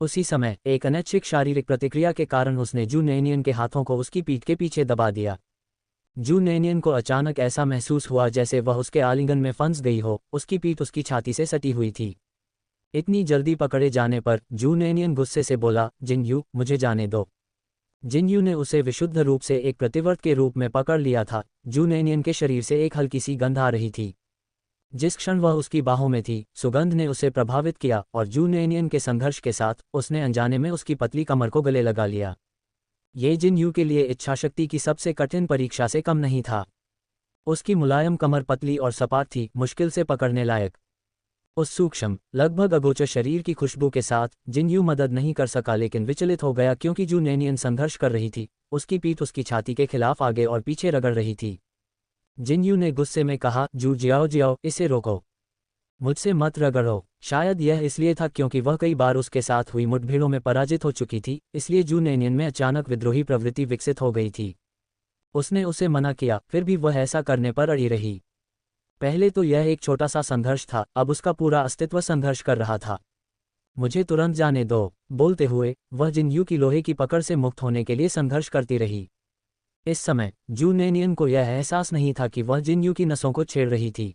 उसी समय एक अनैच्छिक शारीरिक प्रतिक्रिया के कारण उसने जू नेनियन के हाथों को उसकी पीठ के पीछे दबा दिया। जू नेनियन को अचानक ऐसा महसूस हुआ जैसे वह उसके आलिंगन में फंस गई हो, उसकी पीठ उसकी छाती से सटी हुई थी। इतनी जल्दी पकड़े जाने पर जू नेनियन गुस्से से बोला, जिन यू, मुझे जाने दो। जिन यू ने उसे विशुद्ध रूप से एक प्रतिवर्त के रूप में पकड़ लिया था। जू नेनियन के शरीर से एक हल्की सी गंध आ रही थी। जिस क्षण वह उसकी बाहों में थी, सुगंध ने उसे प्रभावित किया और जू नेनियन के संघर्ष के साथ उसने अनजाने में उसकी पतली कमर को गले लगा लिया। ये जिन यू के लिए इच्छाशक्ति की सबसे कठिन परीक्षा से कम नहीं था। उसकी मुलायम कमर पतली और सपाट थी, मुश्किल से पकड़ने लायक। उस सूक्ष्म, लगभग अगोचर शरीर की खुशबू के साथ जिन यू मदद नहीं कर सका, लेकिन विचलित हो गया क्योंकि जू नेनियन संघर्ष कर रही थी। उसकी पीठ उसकी छाती के खिलाफ आगे और पीछे रगड़ रही थी। जिन यू ने गुस्से में कहा, जू जियाओ जियाओ, इसे रोको, मुझसे मत रगड़ो। शायद यह इसलिए था क्योंकि वह कई बार उसके साथ हुई मुठभेड़ों में पराजित हो चुकी थी, इसलिए जू नेनियन में अचानक विद्रोही प्रवृत्ति विकसित हो गई थी। उसने उसे मना किया, फिर भी वह ऐसा करने पर अड़ी रही। पहले तो यह एक छोटा सा संघर्ष था, अब उसका पूरा अस्तित्व संघर्ष कर रहा था। मुझे तुरंत जाने दो। बोलते हुए वह जिन यू की लोहे की पकड़ से मुक्त होने के लिए संघर्ष करती रही। इस समय जू नेनियन को यह एहसास नहीं था कि वह जिन यू की नसों को छेड़ रही थी।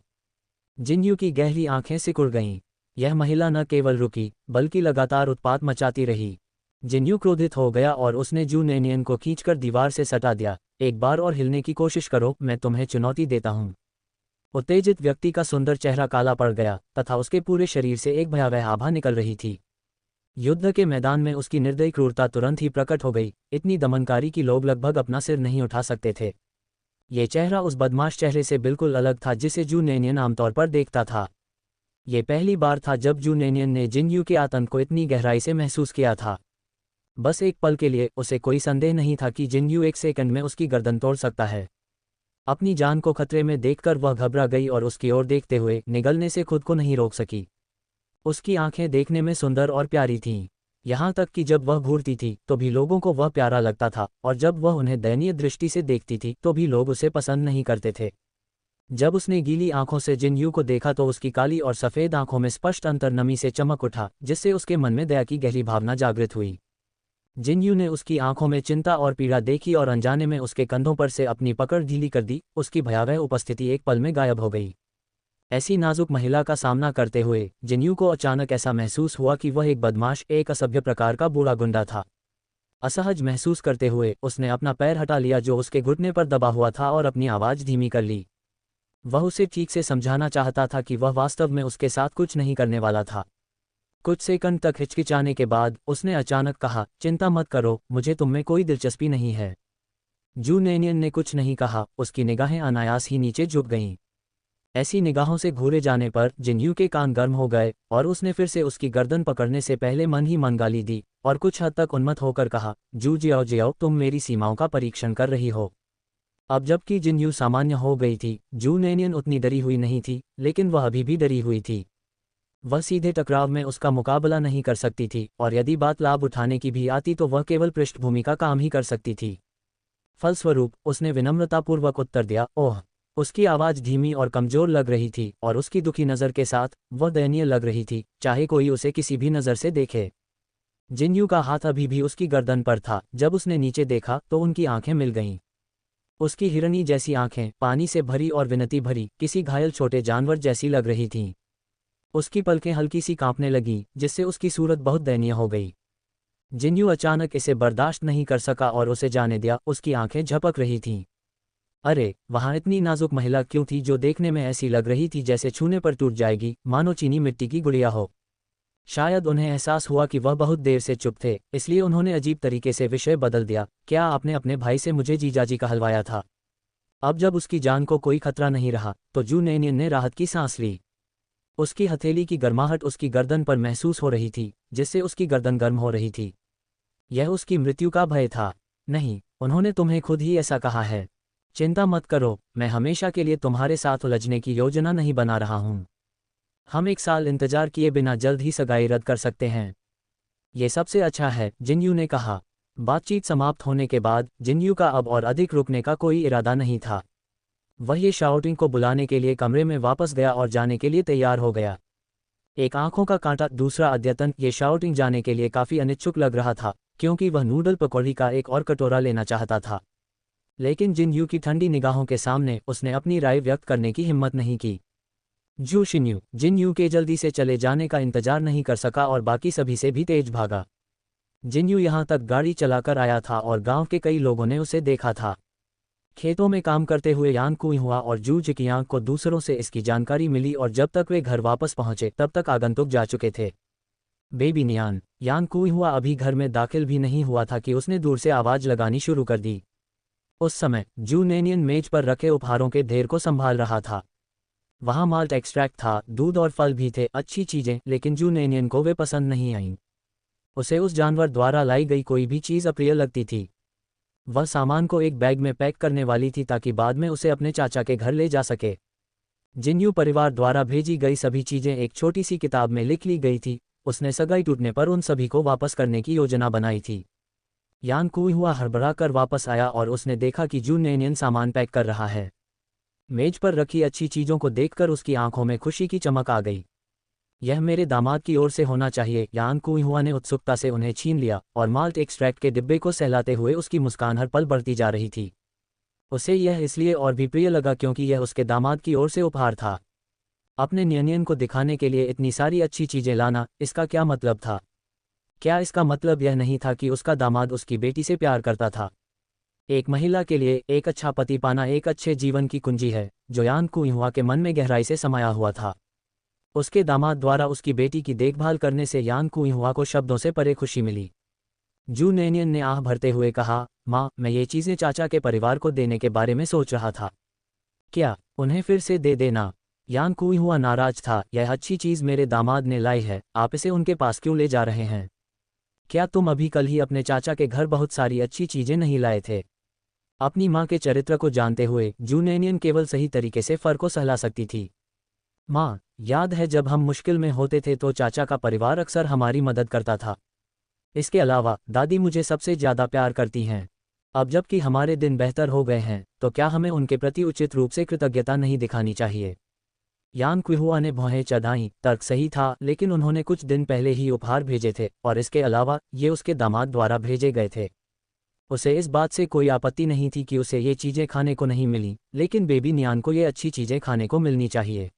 जिन यू की गहरी आंखें सिकुड़ गईं। यह महिला न केवल रुकी, बल्कि लगातार उत्पात मचाती रही। जिन यू क्रोधित हो गया और उसने जू नेनियन को खींचकर दीवार से सटा दिया। एक बार और हिलने की कोशिश करो, मैं तुम्हें चुनौती देता हूं। उत्तेजित व्यक्ति का सुंदर चेहरा काला पड़ गया तथा उसके पूरे शरीर से एक भयावह आभा निकल रही थी। युद्ध के मैदान में उसकी निर्दयी क्रूरता तुरंत ही प्रकट हो गई। इतनी दमनकारी कि लोग लगभग अपना सिर नहीं उठा सकते थे। ये चेहरा उस बदमाश चेहरे से बिल्कुल अलग था जिसे जू नेनियन आमतौर पर देखता था। ये पहली बार था जब जू नेनियन ने जिन यू के आतंक को इतनी गहराई से महसूस किया था। बस एक पल के लिए उसे कोई संदेह नहीं था कि जिन यू एक सेकंड में उसकी गर्दन तोड़ सकता है। अपनी जान को खतरे में देखकर वह घबरा गई और उसकी ओर देखते हुए निगलने से खुद को नहीं रोक सकी। उसकी आंखें देखने में सुंदर और प्यारी थीं, यहाँ तक कि जब वह घूरती थी तो भी लोगों को वह प्यारा लगता था, और जब वह उन्हें दयनीय दृष्टि से देखती थी तो भी लोग उसे पसंद नहीं करते थे। जब उसने गीली आंखों से जिन यू को देखा तो उसकी काली और सफ़ेद आंखों में स्पष्ट अंतर नमी से चमक उठा, जिससे उसके मन में दया की गहरी भावना जागृत हुई। जिन यू ने उसकी आंखों में चिंता और पीड़ा देखी और अनजाने में उसके कंधों पर से अपनी पकड़ ढीली कर दी। उसकी भयावह उपस्थिति एक पल में गायब हो गई। ऐसी नाजुक महिला का सामना करते हुए जिन यू को अचानक ऐसा महसूस हुआ कि वह एक बदमाश, एक असभ्य प्रकार का बूढ़ा गुंडा था। असहज महसूस करते हुए उसने अपना पैर हटा लिया जो उसके घुटने पर दबा हुआ था और अपनी आवाज़ धीमी कर ली। वह उसे ठीक से समझाना चाहता था कि वह वास्तव में उसके साथ कुछ नहीं करने वाला था। कुछ सेकंड तक हिचकिचाने के बाद उसने अचानक कहा, चिंता मत करो, मुझे तुम में कोई दिलचस्पी नहीं है। जू नेनियन ने कुछ नहीं कहा, उसकी निगाहें अनायास ही नीचे झुक गईं। ऐसी निगाहों से घूरे जाने पर जिन यू के कान गर्म हो गए और उसने फिर से उसकी गर्दन पकड़ने से पहले मन ही मन गाली दी और कुछ हद तक उन्मत्त होकर कहा, जू जियाओ जियाओ, तुम मेरी सीमाओं का परीक्षण कर रही हो। अब जबकि जिन यू सामान्य हो गई थी, जू नेनियन उतनी डरी हुई नहीं थी, लेकिन वह अभी भी डरी हुई थी। वह सीधे टकराव में उसका मुकाबला नहीं कर सकती थी, और यदि बात लाभ उठाने की भी आती तो वह केवल पृष्ठभूमि का काम ही कर सकती थी। फलस्वरूप उसने विनम्रतापूर्वक उत्तर दिया, ओह। उसकी आवाज़ धीमी और कमज़ोर लग रही थी और उसकी दुखी नज़र के साथ वह दयनीय लग रही थी, चाहे कोई उसे किसी भी नज़र से देखे। जिन यू का हाथ अभी भी उसकी गर्दन पर था। जब उसने नीचे देखा तो उनकी आंखें मिल गईं। उसकी हिरनी जैसी आंखें पानी से भरी और विनती भरी, किसी घायल छोटे जानवर जैसी लग रही थीं। उसकी पलकें हल्की सी कांपने लगीं, जिससे उसकी सूरत बहुत दयनीय हो गई। जिन यू अचानक इसे बर्दाश्त नहीं कर सका और उसे जाने दिया। उसकी आंखें झपक रही थीं। अरे, वहाँ इतनी नाजुक महिला क्यों थी जो देखने में ऐसी लग रही थी जैसे छूने पर टूट जाएगी, मानो चीनी मिट्टी की गुड़िया हो। शायद उन्हें एहसास हुआ कि वह बहुत देर से चुप थे, इसलिए उन्होंने अजीब तरीके से विषय बदल दिया, क्या आपने अपने भाई से मुझे जीजाजी कहलवाया था? अब जब उसकी जान को कोई खतरा नहीं रहा तो जू नेनियन ने राहत की सांस ली। उसकी हथेली की गर्माहट उसकी गर्दन पर महसूस हो रही थी, जिससे उसकी गर्दन गर्म हो रही थी। यह उसकी मृत्यु का भय था। नहीं, उन्होंने तुम्हें खुद ही ऐसा कहा है। चिंता मत करो, मैं हमेशा के लिए तुम्हारे साथ उलझने की योजना नहीं बना रहा हूँ। हम 1 साल इंतजार किए बिना जल्द ही सगाई रद्द कर सकते हैं। ये सबसे अच्छा है, जिनयू ने कहा। बातचीत समाप्त होने के बाद जिनयू का अब और अधिक रुकने का कोई इरादा नहीं था। वह ये शाओटिंग को बुलाने के लिए कमरे में वापस गया और जाने के लिए तैयार हो गया। एक आंखों का कांटा दूसरा अद्यतन ये शाओटिंग जाने के लिए काफ़ी अनिच्छुक लग रहा था, क्योंकि वह नूडल पकौड़ी का एक और कटोरा लेना चाहता था। लेकिन जिनयू की ठंडी निगाहों के सामने उसने अपनी राय व्यक्त करने की हिम्मत नहीं की। जू शिन्यू जिनयू के जल्दी से चले जाने का इंतजार नहीं कर सका और बाकी सभी से भी तेज भागा। जिनयू यहाँ तक गाड़ी चलाकर आया था और गांव के कई लोगों ने उसे देखा था। खेतों में काम करते हुए यान कुई हुआ और जू जिकियांग को दूसरों से इसकी जानकारी मिली और जब तक वे घर वापस पहुंचे तब तक आगंतुक जा चुके थे। बेबी नियान यान कुई हुआ अभी घर में दाखिल भी नहीं हुआ था कि उसने दूर से आवाज लगानी शुरू कर दी। उस समय जू नेनियन मेज पर रखे उपहारों के ढेर को संभाल रहा था। वहाँ माल्ट एक्सट्रैक्ट था, दूध और फल भी थे, अच्छी चीजें, लेकिन जू नेनियन को वे पसंद नहीं आईं। उसे उस जानवर द्वारा लाई गई कोई भी चीज़ अप्रिय लगती थी। वह सामान को एक बैग में पैक करने वाली थी ताकि बाद में उसे अपने चाचा के घर ले जा सके। जिनयू परिवार द्वारा भेजी गई सभी चीज़ें एक छोटी सी किताब में लिख ली गई थी। उसने सगाई टूटने पर उन सभी को वापस करने की योजना बनाई थी। यान कुई हुआ हड़बड़ा कर वापस आया और उसने देखा कि जू नेनियन सामान पैक कर रहा है। मेज पर रखी अच्छी चीज़ों को देखकर उसकी आंखों में खुशी की चमक आ गई। यह मेरे दामाद की ओर से होना चाहिए। यान कुई हुआ ने उत्सुकता से उन्हें छीन लिया और माल्ट एक्सट्रैक्ट के डिब्बे को सहलाते हुए उसकी मुस्कान हर पल बढ़ती जा रही थी। उसे यह इसलिए और भी प्रिय लगा क्योंकि यह उसके दामाद की ओर से उपहार था। अपने नियनियन को दिखाने के लिए इतनी सारी अच्छी चीज़ें लाना, इसका क्या मतलब था? क्या इसका मतलब यह नहीं था कि उसका दामाद उसकी बेटी से प्यार करता था? एक महिला के लिए एक अच्छा पति पाना एक अच्छे जीवन की कुंजी है, जो यान कुई हुआ के मन में गहराई से समाया हुआ था। उसके दामाद द्वारा उसकी बेटी की देखभाल करने से यान कुई हुआ को शब्दों से परे खुशी मिली। जू नेनियन ने आह भरते हुए कहा, माँ, मैं ये चीज़ें चाचा के परिवार को देने के बारे में सोच रहा था। क्या उन्हें फिर से दे देना? यान कुई हुआ नाराज था। यह अच्छी चीज़ मेरे दामाद ने लाई है, आप इसे उनके पास क्यों ले जा रहे हैं? क्या तुम अभी कल ही अपने चाचा के घर बहुत सारी अच्छी चीज़ें नहीं लाए थे? अपनी माँ के चरित्र को जानते हुए जू नेनियन केवल सही तरीके से फर को सहला सकती थी। माँ, याद है जब हम मुश्किल में होते थे तो चाचा का परिवार अक्सर हमारी मदद करता था। इसके अलावा दादी मुझे सबसे ज़्यादा प्यार करती हैं। अब जबकि हमारे दिन बेहतर हो गए हैं, तो क्या हमें उनके प्रति उचित रूप से कृतज्ञता नहीं दिखानी चाहिए? यान कुहुआ ने भौहें चढ़ाईं। तर्क सही था, लेकिन उन्होंने कुछ दिन पहले ही उपहार भेजे थे और इसके अलावा ये उसके दामाद द्वारा भेजे गए थे। उसे इस बात से कोई आपत्ति नहीं थी कि उसे ये चीज़ें खाने को नहीं मिली, लेकिन बेबी नियान को ये अच्छी चीज़ें खाने को मिलनी चाहिए।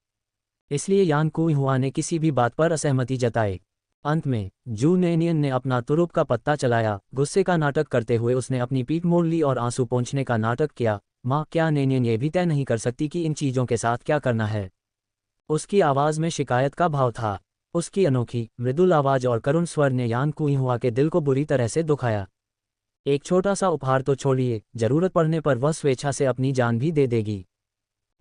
इसलिए यान कुई हुआ ने किसी भी बात पर असहमति जताई। अंत में जू नेनियन ने अपना तुरुप का पत्ता चलाया। गुस्से का नाटक करते हुए उसने अपनी पीठ मोड़ ली और आंसू पोंछने का नाटक किया। माँ, क्या नेनियन ये भी तय नहीं कर सकती कि इन चीज़ों के साथ क्या करना है? उसकी आवाज़ में शिकायत का भाव था। उसकी अनोखी मृदुल आवाज़ और करुण स्वर ने यान कुई हुआ के दिल को बुरी तरह से दुखाया। एक छोटा सा उपहार तो छोड़िए, जरूरत पड़ने पर वह स्वेच्छा से अपनी जान भी दे देगी।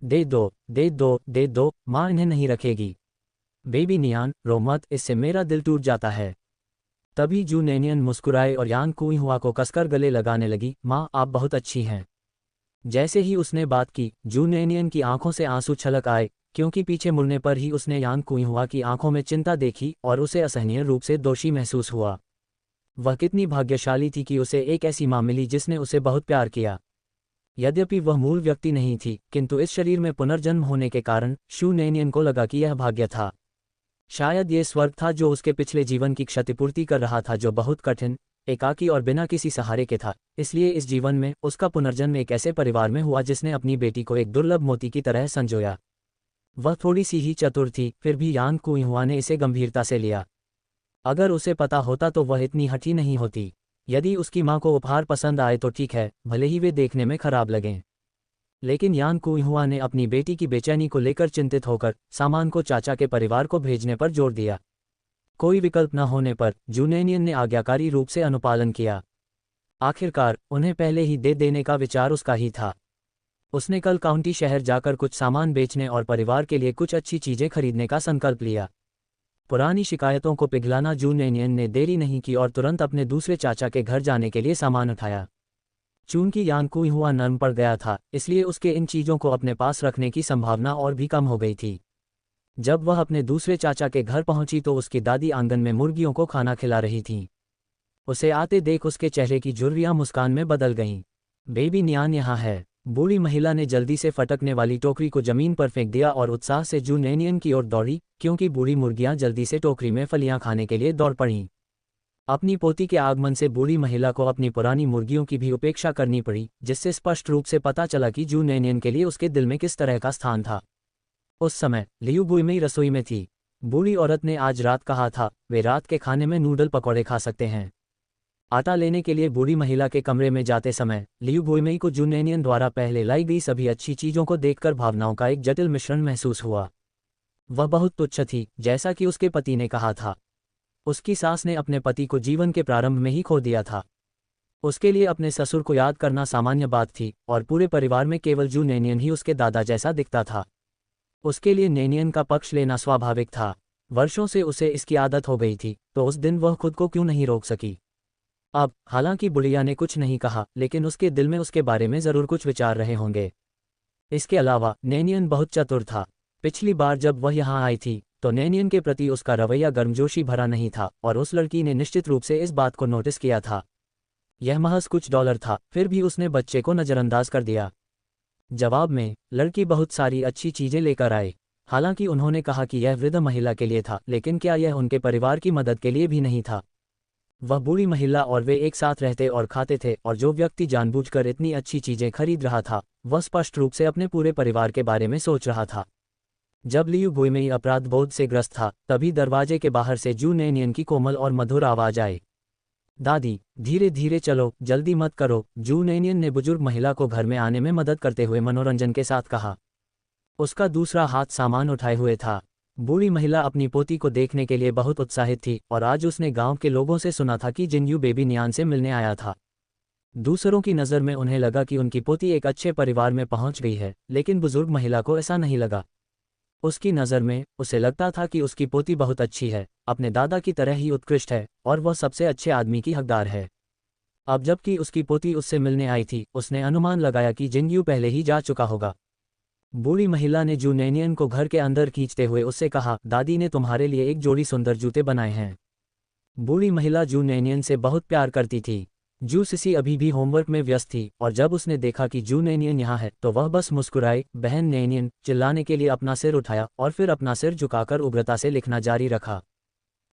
दे दो, दे दो, दे दो, माँ इन्हें नहीं रखेगी। बेबी नियान, रो मत, इससे मेरा दिल टूट जाता है। तभी जू नेनियन मुस्कुराए और यान कुई हुआ को कसकर गले लगाने लगी। माँ, आप बहुत अच्छी हैं। जैसे ही उसने बात की, जू नेनियन की आंखों से आंसू छलक आए, क्योंकि पीछे मुड़ने पर ही उसने यान कुई हुआ की आंखों में चिंता देखी और उसे असहनीय रूप से दोषी महसूस हुआ। वह कितनी भाग्यशाली थी कि उसे एक ऐसी माँ मिली जिसने उसे बहुत प्यार किया। यद्यपि वह मूल व्यक्ति नहीं थी, किंतु इस शरीर में पुनर्जन्म होने के कारण शू नेनियन को लगा कि यह भाग्य था। शायद ये स्वर्ग था जो उसके पिछले जीवन की क्षतिपूर्ति कर रहा था, जो बहुत कठिन, एकाकी और बिना किसी सहारे के था। इसलिए इस जीवन में उसका पुनर्जन्म एक ऐसे परिवार में हुआ जिसने अपनी बेटी को एक दुर्लभ मोती की तरह संजोया। वह थोड़ी सी ही चतुर थी, फिर भी यान कुई हुआ ने इसे गंभीरता से लिया। अगर उसे पता होता तो वह इतनी हठी नहीं होती। यदि उसकी माँ को उपहार पसंद आए तो ठीक है, भले ही वे देखने में खराब लगें। लेकिन यान कुई हुआ ने अपनी बेटी की बेचैनी को लेकर चिंतित होकर सामान को चाचा के परिवार को भेजने पर जोर दिया। कोई विकल्प न होने पर जू नेनियन ने आज्ञाकारी रूप से अनुपालन किया। आखिरकार उन्हें पहले ही दे देने का विचार उसका ही था। उसने कल काउंटी शहर जाकर कुछ सामान बेचने और परिवार के लिए कुछ अच्छी चीज़ें खरीदने का संकल्प लिया। पुरानी शिकायतों को पिघलाना जू नेनियन ने देरी नहीं की और तुरंत अपने दूसरे चाचा के घर जाने के लिए सामान उठाया। चूंकि यान कुई हुआ नर्म पड़ गया था, इसलिए उसके इन चीज़ों को अपने पास रखने की संभावना और भी कम हो गई थी। जब वह अपने दूसरे चाचा के घर पहुंची तो उसकी दादी आंगन में मुर्गियों को खाना खिला रही थीं। उसे आते देख उसके चेहरे की झुर्रियां मुस्कान में बदल गईं। बेबी नियान यहाँ है। बूढ़ी महिला ने जल्दी से फटकने वाली टोकरी को जमीन पर फेंक दिया और उत्साह से जू नैनियन की ओर दौड़ी, क्योंकि बूढ़ी मुर्गियां जल्दी से टोकरी में फलियां खाने के लिए दौड़ पड़ीं। अपनी पोती के आगमन से बूढ़ी महिला को अपनी पुरानी मुर्गियों की भी उपेक्षा करनी पड़ी, जिससे स्पष्ट रूप से पता चला कि जू नैनियन के लिए उसके दिल में किस तरह का स्थान था। उस समय लियू बुइमेई रसोई में थी। बूढ़ी औरत ने आज रात कहा था, वे रात के खाने में नूडल पकौड़े खा सकते हैं। आटा लेने के लिए बूढ़ी महिला के कमरे में जाते समय लियू बुइमेई को जू नैनियन द्वारा पहले लाई गई सभी अच्छी चीज़ों को देखकर भावनाओं का एक जटिल मिश्रण महसूस हुआ। वह बहुत तुच्छ थी, जैसा कि उसके पति ने कहा था। उसकी सास ने अपने पति को जीवन के प्रारंभ में ही खो दिया था। उसके लिए अपने ससुर को याद करना सामान्य बात थी, और पूरे परिवार में केवल जू नैनियन ही उसके दादा जैसा दिखता था। उसके लिए नैनियन का पक्ष लेना स्वाभाविक था। वर्षों से उसे इसकी आदत हो गई थी, तो उस दिन वह खुद को क्यों नहीं रोक सकी। अब हालांकि बुढ़िया ने कुछ नहीं कहा, लेकिन उसके दिल में उसके बारे में ज़रूर कुछ विचार रहे होंगे। इसके अलावा नैनियन बहुत चतुर था। पिछली बार जब वह यहाँ आई थी तो नैनियन के प्रति उसका रवैया गर्मजोशी भरा नहीं था, और उस लड़की ने निश्चित रूप से इस बात को नोटिस किया था। यह महज कुछ डॉलर था, फिर भी उसने बच्चे को नज़रअंदाज कर दिया। जवाब में लड़की बहुत सारी अच्छी चीज़ें लेकर आए। हालांकि उन्होंने कहा कि यह वृद्ध महिला के लिए था, लेकिन क्या यह उनके परिवार की मदद के लिए भी नहीं था। वह बूढ़ी महिला और वे एक साथ रहते और खाते थे, और जो व्यक्ति जानबूझकर इतनी अच्छी चीज़ें खरीद रहा था, वह स्पष्ट रूप से अपने पूरे परिवार के बारे में सोच रहा था। जब लियू बुइमेई अपराध बोध से ग्रस्त था, तभी दरवाजे के बाहर से जू नैनियन की कोमल और मधुर आवाज आई, दादी धीरे धीरे चलो, जल्दी मत करो। जू नैनियन ने बुजुर्ग महिला को घर में आने में मदद करते हुए मनोरंजन के साथ कहा। उसका दूसरा हाथ सामान उठाए हुए था। बूढ़ी महिला अपनी पोती को देखने के लिए बहुत उत्साहित थी, और आज उसने गांव के लोगों से सुना था कि जिनयू बेबी नियान से मिलने आया था। दूसरों की नज़र में उन्हें लगा कि उनकी पोती एक अच्छे परिवार में पहुंच गई है, लेकिन बुजुर्ग महिला को ऐसा नहीं लगा। उसकी नज़र में उसे लगता था कि उसकी पोती बहुत अच्छी है, अपने दादा की तरह ही उत्कृष्ट है, और वह सबसे अच्छे आदमी की हकदार है। अब जबकि उसकी पोती उससे मिलने आई थी, उसने अनुमान लगाया कि जिनयू पहले ही जा चुका होगा। बूढ़ी महिला ने जू नैनियन को घर के अंदर खींचते हुए उससे कहा, दादी ने तुम्हारे लिए एक जोड़ी सुंदर जूते बनाए हैं। बूढ़ी महिला जू नैनियन से बहुत प्यार करती थी। जू सिसी अभी भी होमवर्क में व्यस्त थी, और जब उसने देखा कि जू नैनियन यहाँ है तो वह बस मुस्कुराई। बहन नैनियन चिल्लाने के लिए अपना सिर उठाया और फिर अपना सिर झुकाकर उग्रता से लिखना जारी रखा।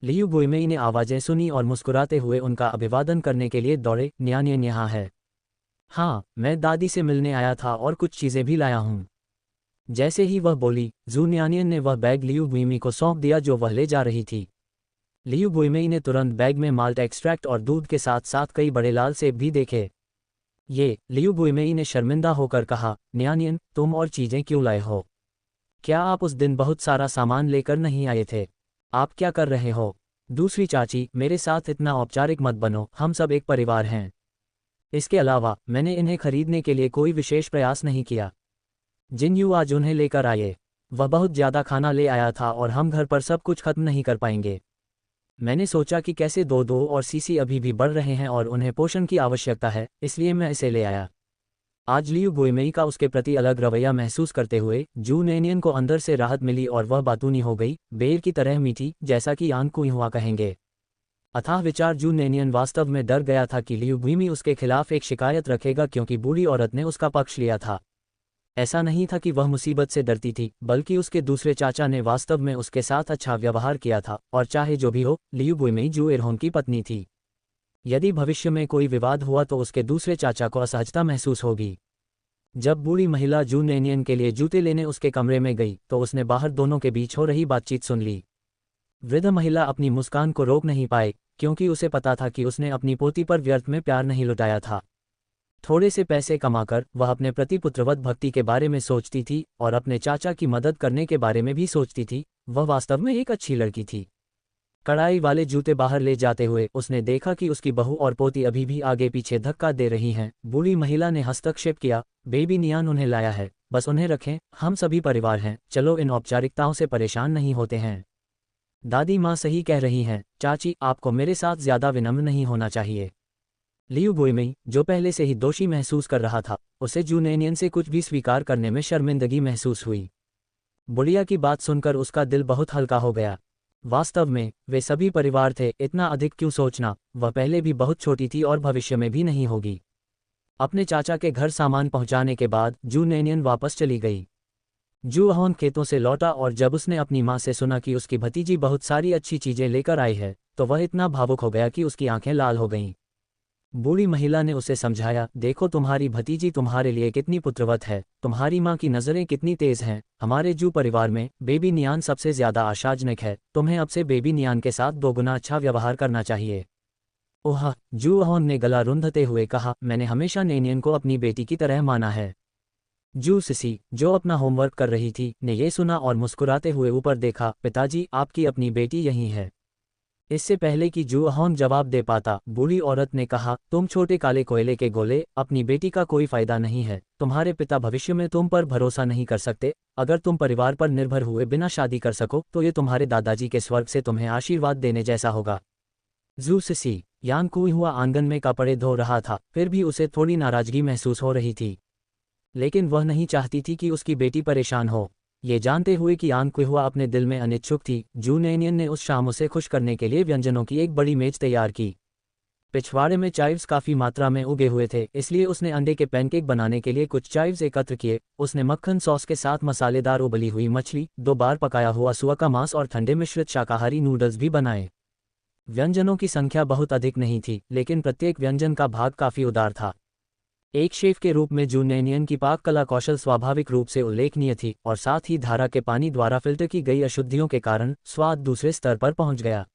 लियू बुइमेई ने आवाज़ें सुनी और मुस्कुराते हुए उनका अभिवादन करने के लिए दौड़े। न्यानियन यहाँ है। हाँ, मैं दादी से मिलने आया था और कुछ चीज़ें भी लाया हूँ। जैसे ही वह बोली, जू न्यानियन ने वह बैग लियू बुइमेई को सौंप दिया जो वह ले जा रही थी। लियू बुइमेई ने तुरंत बैग में माल्ट एक्सट्रैक्ट और दूध के साथ साथ कई बड़े लाल सेब भी देखे। लियू बुइमेई ने शर्मिंदा होकर कहा, न्यानियन तुम और चीज़ें क्यों लाए हो? क्या आप उस दिन बहुत सारा सामान लेकर नहीं आए थे? आप क्या कर रहे हो? दूसरी चाची, मेरे साथ इतना औपचारिक मत बनो, हम सब एक परिवार हैं। इसके अलावा मैंने इन्हें खरीदने के लिए कोई विशेष प्रयास नहीं किया। जिनयू आज उन्हें लेकर आए। वह बहुत ज़्यादा खाना ले आया था और हम घर पर सब कुछ खत्म नहीं कर पाएंगे। मैंने सोचा कि कैसे दो और सीसी अभी भी बढ़ रहे हैं और उन्हें पोषण की आवश्यकता है, इसलिए मैं इसे ले आया। आज लियू बुइमेई का उसके प्रति अलग रवैया महसूस करते हुए जू नैनियन को अंदर से राहत मिली और वह बातूनी हो गई, बेर की तरह मीठी, जैसा कि यान कुई हुआ कहेंगे। अथाह विचार जू नैनियन वास्तव में डर गया था कि लियू बुइमेई उसके खिलाफ एक शिकायत रखेगा क्योंकि बूढ़ी औरत ने उसका पक्ष लिया था। ऐसा नहीं था कि वह मुसीबत से डरती थी, बल्कि उसके दूसरे चाचा ने वास्तव में उसके साथ अच्छा व्यवहार किया था, और चाहे जो भी हो, लियू बुइमेई जू एरहोन की पत्नी थी। यदि भविष्य में कोई विवाद हुआ तो उसके दूसरे चाचा को असहजता महसूस होगी। जब बूढ़ी महिला जू नैनियन के लिए जूते लेने उसके कमरे में गई तो उसने बाहर दोनों के बीच हो रही बातचीत सुन ली। वृद्ध महिला अपनी मुस्कान को रोक नहीं पाई, क्योंकि उसे पता था कि उसने अपनी पोती पर व्यर्थ में प्यार नहीं लुटाया था। थोड़े से पैसे कमाकर वह अपने प्रति पुत्रवत भक्ति के बारे में सोचती थी और अपने चाचा की मदद करने के बारे में भी सोचती थी। वह वास्तव में एक अच्छी लड़की थी। कढ़ाई वाले जूते बाहर ले जाते हुए उसने देखा कि उसकी बहू और पोती अभी भी आगे पीछे धक्का दे रही हैं। बूढ़ी महिला ने हस्तक्षेप किया, बेबी नियान उन्हें लाया है, बस उन्हें रखें, हम सभी परिवार हैं, चलो इन औपचारिकताओं से परेशान नहीं होते हैं। दादी माँ सही कह रही हैं, चाची आपको मेरे साथ ज़्यादा विनम्र नहीं होना चाहिए। लियू गुइमेई, जो पहले से ही दोषी महसूस कर रहा था, उसे जू नेनियन से कुछ भी स्वीकार करने में शर्मिंदगी महसूस हुई। बुढ़िया की बात सुनकर उसका दिल बहुत हल्का हो गया। वास्तव में वे सभी परिवार थे, इतना अधिक क्यों सोचना, वह पहले भी बहुत छोटी थी और भविष्य में भी नहीं होगी। अपने चाचा के घर सामान पहुंचाने के बाद जू नेनियन वापस चली गई। जू अहोन खेतों से लौटा और जब उसने अपनी माँ से सुना कि उसकी भतीजी बहुत सारी अच्छी चीजें लेकर आई है, तो वह इतना भावुक हो गया कि उसकी आंखें लाल हो गईं। बूढ़ी महिला ने उसे समझाया, देखो तुम्हारी भतीजी तुम्हारे लिए कितनी पुत्रवत है, तुम्हारी माँ की नज़रें कितनी तेज हैं। हमारे जू परिवार में बेबी नियान सबसे ज्यादा आशाजनक है, तुम्हें अब से बेबी नियान के साथ दोगुना अच्छा व्यवहार करना चाहिए। ओह, जू अहोन ने गला रुंधते हुए कहा, मैंने हमेशा नेनियन को अपनी बेटी की तरह माना है। जू सिसी, जो अपना होमवर्क कर रही थी, ने ये सुना और मुस्कुराते हुए ऊपर देखा, पिताजी आपकी अपनी बेटी यहीं है। इससे पहले कि जू अहोन जवाब दे पाता, बूढ़ी औरत ने कहा, तुम छोटे काले कोयले के गोले, अपनी बेटी का कोई फायदा नहीं है। तुम्हारे पिता भविष्य में तुम पर भरोसा नहीं कर सकते। अगर तुम परिवार पर निर्भर हुए बिना शादी कर सको तो ये तुम्हारे दादाजी के स्वर्ग से तुम्हें आशीर्वाद देने जैसा होगा। जू सिसी, यान कुई हुआ आंगन में कपड़े धो रहा था, फिर भी उसे थोड़ी नाराजगी महसूस हो रही थी। लेकिन वह नहीं चाहती थी कि उसकी बेटी परेशान हो। ये जानते हुए कि यान कुहुआ अपने दिल में अनिच्छुक थी, जू नेनियन ने उस शाम उसे खुश करने के लिए व्यंजनों की एक बड़ी मेज तैयार की। पिछवाड़े में चाइव्स काफ़ी मात्रा में उगे हुए थे, इसलिए उसने अंडे के पैनकेक बनाने के लिए कुछ चाइव्स एकत्र किए। उसने मक्खन सॉस के साथ मसालेदार उबली हुई मछली, 2 बार पकाया हुआ सुअर का मांस और ठंडे मिश्रित शाकाहारी नूडल्स भी बनाए। व्यंजनों की संख्या बहुत अधिक नहीं थी, लेकिन प्रत्येक व्यंजन का भाग काफ़ी उदार था। एक शेफ के रूप में जू नेनियन की पाक कला कौशल स्वाभाविक रूप से उल्लेखनीय थी, और साथ ही धारा के पानी द्वारा फिल्टर की गई अशुद्धियों के कारण स्वाद दूसरे स्तर पर पहुंच गया।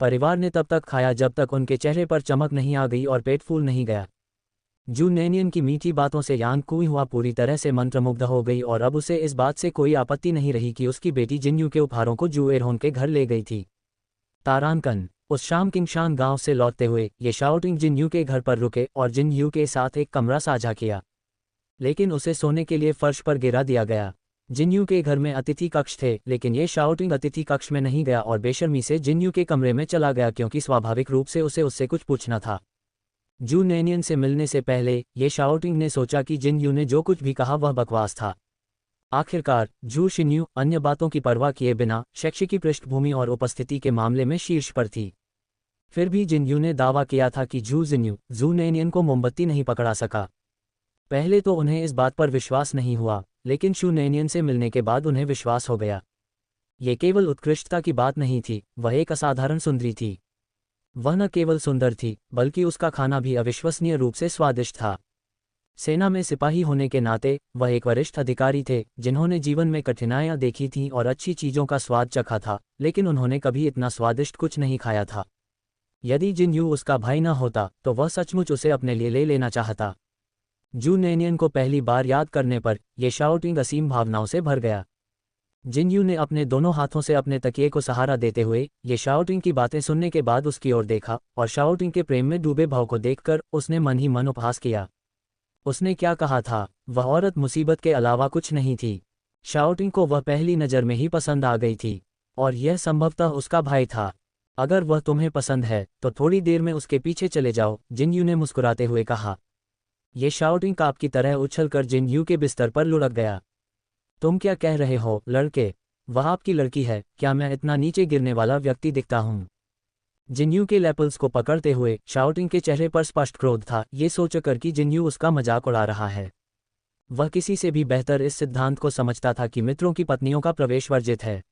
परिवार ने तब तक खाया जब तक उनके चेहरे पर चमक नहीं आ गई और पेट फूल नहीं गया। जू नेनियन की मीठी बातों से यान कुई हुआ पूरी तरह से मंत्रमुग्ध हो गई और अब उसे इस बात से कोई आपत्ति नहीं रही कि उसकी बेटी जिन्यू के उपहारों को जू एरहोन के घर ले गई थी। तारांकन, उस शाम किंगशान गांव से लौटते हुए ये शाओटिंग जिन्यू के घर पर रुके और जिन्यू के साथ एक कमरा साझा किया, लेकिन उसे सोने के लिए फर्श पर गिरा दिया गया। जिन्यू के घर में अतिथि कक्ष थे, लेकिन ये शाओटिंग अतिथि कक्ष में नहीं गया और बेशर्मी से जिन्यू के कमरे में चला गया, क्योंकि स्वाभाविक रूप से उसे उससे कुछ पूछना था। जू नेनियन से मिलने से पहले ये शाओटिंग ने सोचा कि जिन्यू ने जो कुछ भी कहा वह बकवास था। आखिरकार जू शिन्यू अन्य बातों की परवाह किए बिना शैक्षिकी पृष्ठभूमि और उपस्थिति के मामले में शीर्ष पर थी। फिर भी जिन्यू ने दावा किया था कि जू नेनियन को मोमबत्ती नहीं पकड़ा सका। पहले तो उन्हें इस बात पर विश्वास नहीं हुआ, लेकिन शू नेनियन से मिलने के बाद उन्हें विश्वास हो गया। ये केवल उत्कृष्टता की बात नहीं थी, वह एक असाधारण सुंदरी थी। वह न केवल सुंदर थी, बल्कि उसका खाना भी अविश्वसनीय रूप से स्वादिष्ट था। सेना में सिपाही होने के नाते वह एक वरिष्ठ अधिकारी थे, जिन्होंने जीवन में कठिनाइयां देखी थीं और अच्छी चीज़ों का स्वाद चखा था, लेकिन उन्होंने कभी इतना स्वादिष्ट कुछ नहीं खाया था। यदि जिन्यू उसका भाई न होता तो वह सचमुच उसे अपने लिए ले लेना चाहता। जू नेनियन को पहली बार याद करने पर यह शाओटिंग असीम भावनाओं से भर गया। जिन्यू ने अपने दोनों हाथों से अपने तकिए को सहारा देते हुए ये शाओटिंग की बातें सुनने के बाद उसकी ओर देखा, और शाओटिंग के प्रेम में डूबे भाव को देखकर उसने मन ही मन उपहास किया। उसने क्या कहा था, वह औरत मुसीबत के अलावा कुछ नहीं थी। शाओटिंग को वह पहली नज़र में ही पसंद आ गई थी, और यह संभवतः उसका भाई था। अगर वह तुम्हें पसंद है तो थोड़ी देर में उसके पीछे चले जाओ, जिन्यू ने मुस्कुराते हुए कहा। ये शाओटिंग काप की तरह उछलकर जिन्यू के बिस्तर पर लुढ़क गया। तुम क्या कह रहे हो लड़के, वह आपकी लड़की है, क्या मैं इतना नीचे गिरने वाला व्यक्ति दिखता हूँ? जिन्यू के लेपल्स को पकड़ते हुए शाओटिंग के चेहरे पर स्पष्ट क्रोध था, ये सोचकर कि जिन्यू उसका मजाक उड़ा रहा है। वह किसी से भी बेहतर इस सिद्धांत को समझता था कि मित्रों की पत्नियों का प्रवेश वर्जित है।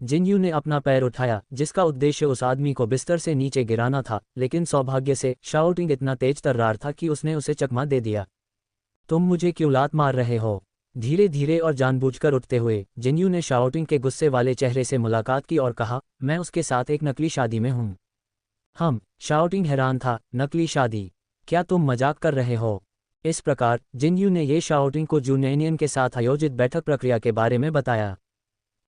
जिन्यू ने अपना पैर उठाया, जिसका उद्देश्य उस आदमी को बिस्तर से नीचे गिराना था, लेकिन सौभाग्य से शाओटिंग इतना तेज तर्रार था कि उसने उसे चकमा दे दिया। तुम मुझे क्यों लात मार रहे हो? धीरे धीरे और जानबूझकर उठते हुए जिन्यू ने शाओटिंग के गुस्से वाले चेहरे से मुलाकात की और कहा, मैं उसके साथ एक नकली शादी में हूँ। शाओटिंग हैरान था, नकली शादी? क्या तुम मजाक कर रहे हो? इस प्रकार जिन्यू ने ये शाओटिंग को जू नेनियन के साथ आयोजित बैठक प्रक्रिया के बारे में बताया।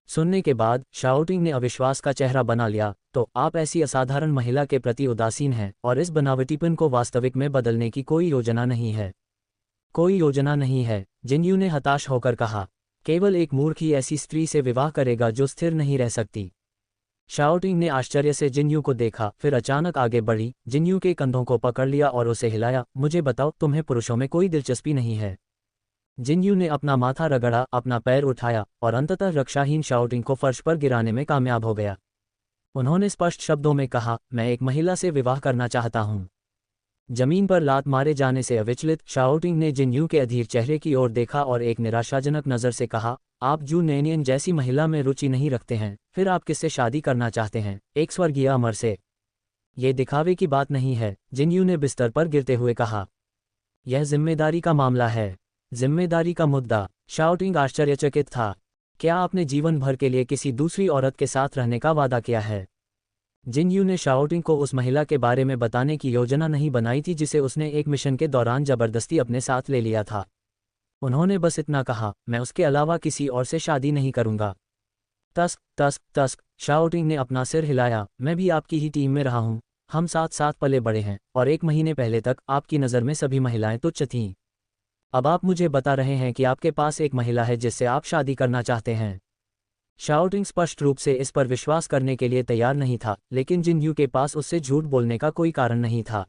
सुनने के बाद शाओटिंग ने अविश्वास का चेहरा बना लिया, तो आप ऐसी असाधारण महिला के प्रति उदासीन हैं और इस बनावटीपन को वास्तविक में बदलने की कोई योजना नहीं है? कोई योजना नहीं है, जिन्यू ने हताश होकर कहा। केवल एक मूर्ख ही ऐसी स्त्री से विवाह करेगा जो स्थिर नहीं रह सकती। शाओटिंग ने आश्चर्य से जिनयू को देखा, फिर अचानक आगे बढ़ी, जिनयू के कंधों को पकड़ लिया और उसे हिलाया। मुझे बताओ, तुम्हें पुरुषों में कोई दिलचस्पी नहीं है? जिनयू ने अपना माथा रगड़ा, अपना पैर उठाया और अंततः रक्षाहीन शाओटिंग को फर्श पर गिराने में कामयाब हो गया। उन्होंने स्पष्ट शब्दों में कहा, मैं एक महिला से विवाह करना चाहता हूँ। जमीन पर लात मारे जाने से अविचलित शाओटिंग ने जिनयू के अधीर चेहरे की ओर देखा और एक निराशाजनक नज़र से कहा, आप जू नेनियन जैसी महिला में रुचि नहीं रखते हैं, फिर आप किससे शादी करना चाहते हैं? एक स्वर्गीय अमर से? ये दिखावे की बात नहीं है, जिनयू ने बिस्तर पर गिरते हुए कहा। यह जिम्मेदारी का मामला है। जिम्मेदारी का मुद्दा? शाओटिंग आश्चर्यचकित था। क्या आपने जीवन भर के लिए किसी दूसरी औरत के साथ रहने का वादा किया है? जिनयू ने शाओटिंग को उस महिला के बारे में बताने की योजना नहीं बनाई थी जिसे उसने एक मिशन के दौरान जबरदस्ती अपने साथ ले लिया था। उन्होंने बस इतना कहा, मैं उसके अलावा किसी और से शादी नहीं करूंगा। तस्क तस्क तस्क, शाओटिंग ने अपना सिर हिलाया। मैं भी आपकी ही टीम में रहा हूं। हम साथ साथ पले बड़े हैं और 1 महीने पहले तक आपकी नज़र में सभी महिलाएं तुच्छ थीं। अब आप मुझे बता रहे हैं कि आपके पास एक महिला है जिससे आप शादी करना चाहते हैं। शाओटिंग स्पष्ट रूप से इस पर विश्वास करने के लिए तैयार नहीं था, लेकिन जिनयू के पास उससे झूठ बोलने का कोई कारण नहीं था।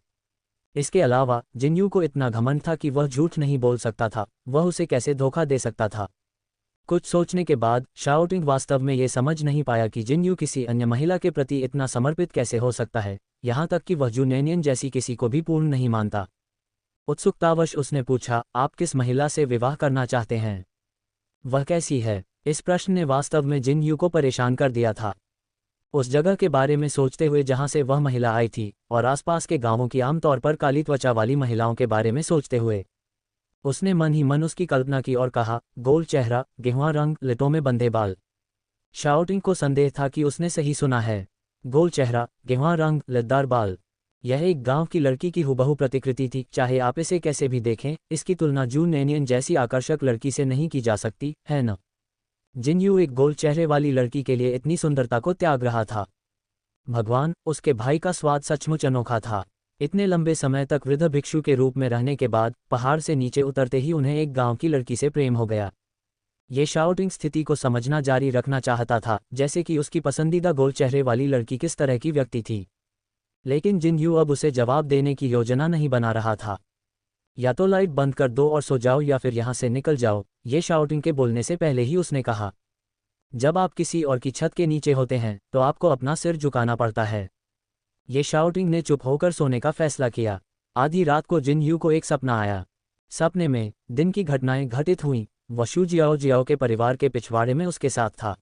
इसके अलावा जिनयू को इतना घमंड था कि वह झूठ नहीं बोल सकता था, वह उसे कैसे धोखा दे सकता था। कुछ सोचने के बाद शाओटिंग वास्तव में ये समझ नहीं पाया कि जिनयू किसी अन्य महिला के प्रति इतना समर्पित कैसे हो सकता है, यहाँ तक कि वह जू नेनियन जैसी किसी को भी पूर्ण नहीं मानता। उत्सुकतावश उसने पूछा, आप किस महिला से विवाह करना चाहते हैं? वह कैसी है? इस प्रश्न ने वास्तव में जिनयू को परेशान कर दिया था। उस जगह के बारे में सोचते हुए जहां से वह महिला आई थी और आसपास के गांवों की आमतौर पर काली त्वचा वाली महिलाओं के बारे में सोचते हुए उसने मन ही मन उसकी कल्पना की और कहा, गोल चेहरा, गेहुआ रंग, लिटों में बंधे बाल। शाओटिंग को संदेह था कि उसने सही सुना है। गोल चेहरा, गेहुआ रंग, लद्दार बाल। यह एक गांव की लड़की की हुबहू प्रतिकृति थी। चाहे आप इसे कैसे भी देखें, इसकी तुलना जू नेनियन जैसी आकर्षक लड़की से नहीं की जा सकती, है न? जिनयू एक गोल चेहरे वाली लड़की के लिए इतनी सुंदरता को त्याग रहा था। भगवान, उसके भाई का स्वाद सचमुच अनोखा था। इतने लंबे समय तक वृद्ध भिक्षु के रूप में रहने के बाद पहाड़ से नीचे उतरते ही उन्हें एक गांव की लड़की से प्रेम हो गया। ये शाओटिंग स्थिति को समझना जारी रखना चाहता था, जैसे कि उसकी पसंदीदा गोल चेहरे वाली लड़की किस तरह की व्यक्ति थी। लेकिन जिनयू अब उसे जवाब देने की योजना नहीं बना रहा था। या तो लाइट बंद कर दो और सो जाओ या फिर यहाँ से निकल जाओ, ये शाओटिंग के बोलने से पहले ही उसने कहा। जब आप किसी और की छत के नीचे होते हैं तो आपको अपना सिर झुकाना पड़ता है। ये शाओटिंग ने चुप होकर सोने का फैसला किया। आधी रात को जिनयू को एक सपना आया। सपने में दिन की घटनाएं घटित हुईं। वह शू जियाओ जियाओ के परिवार के पिछवाड़े में उसके साथ था।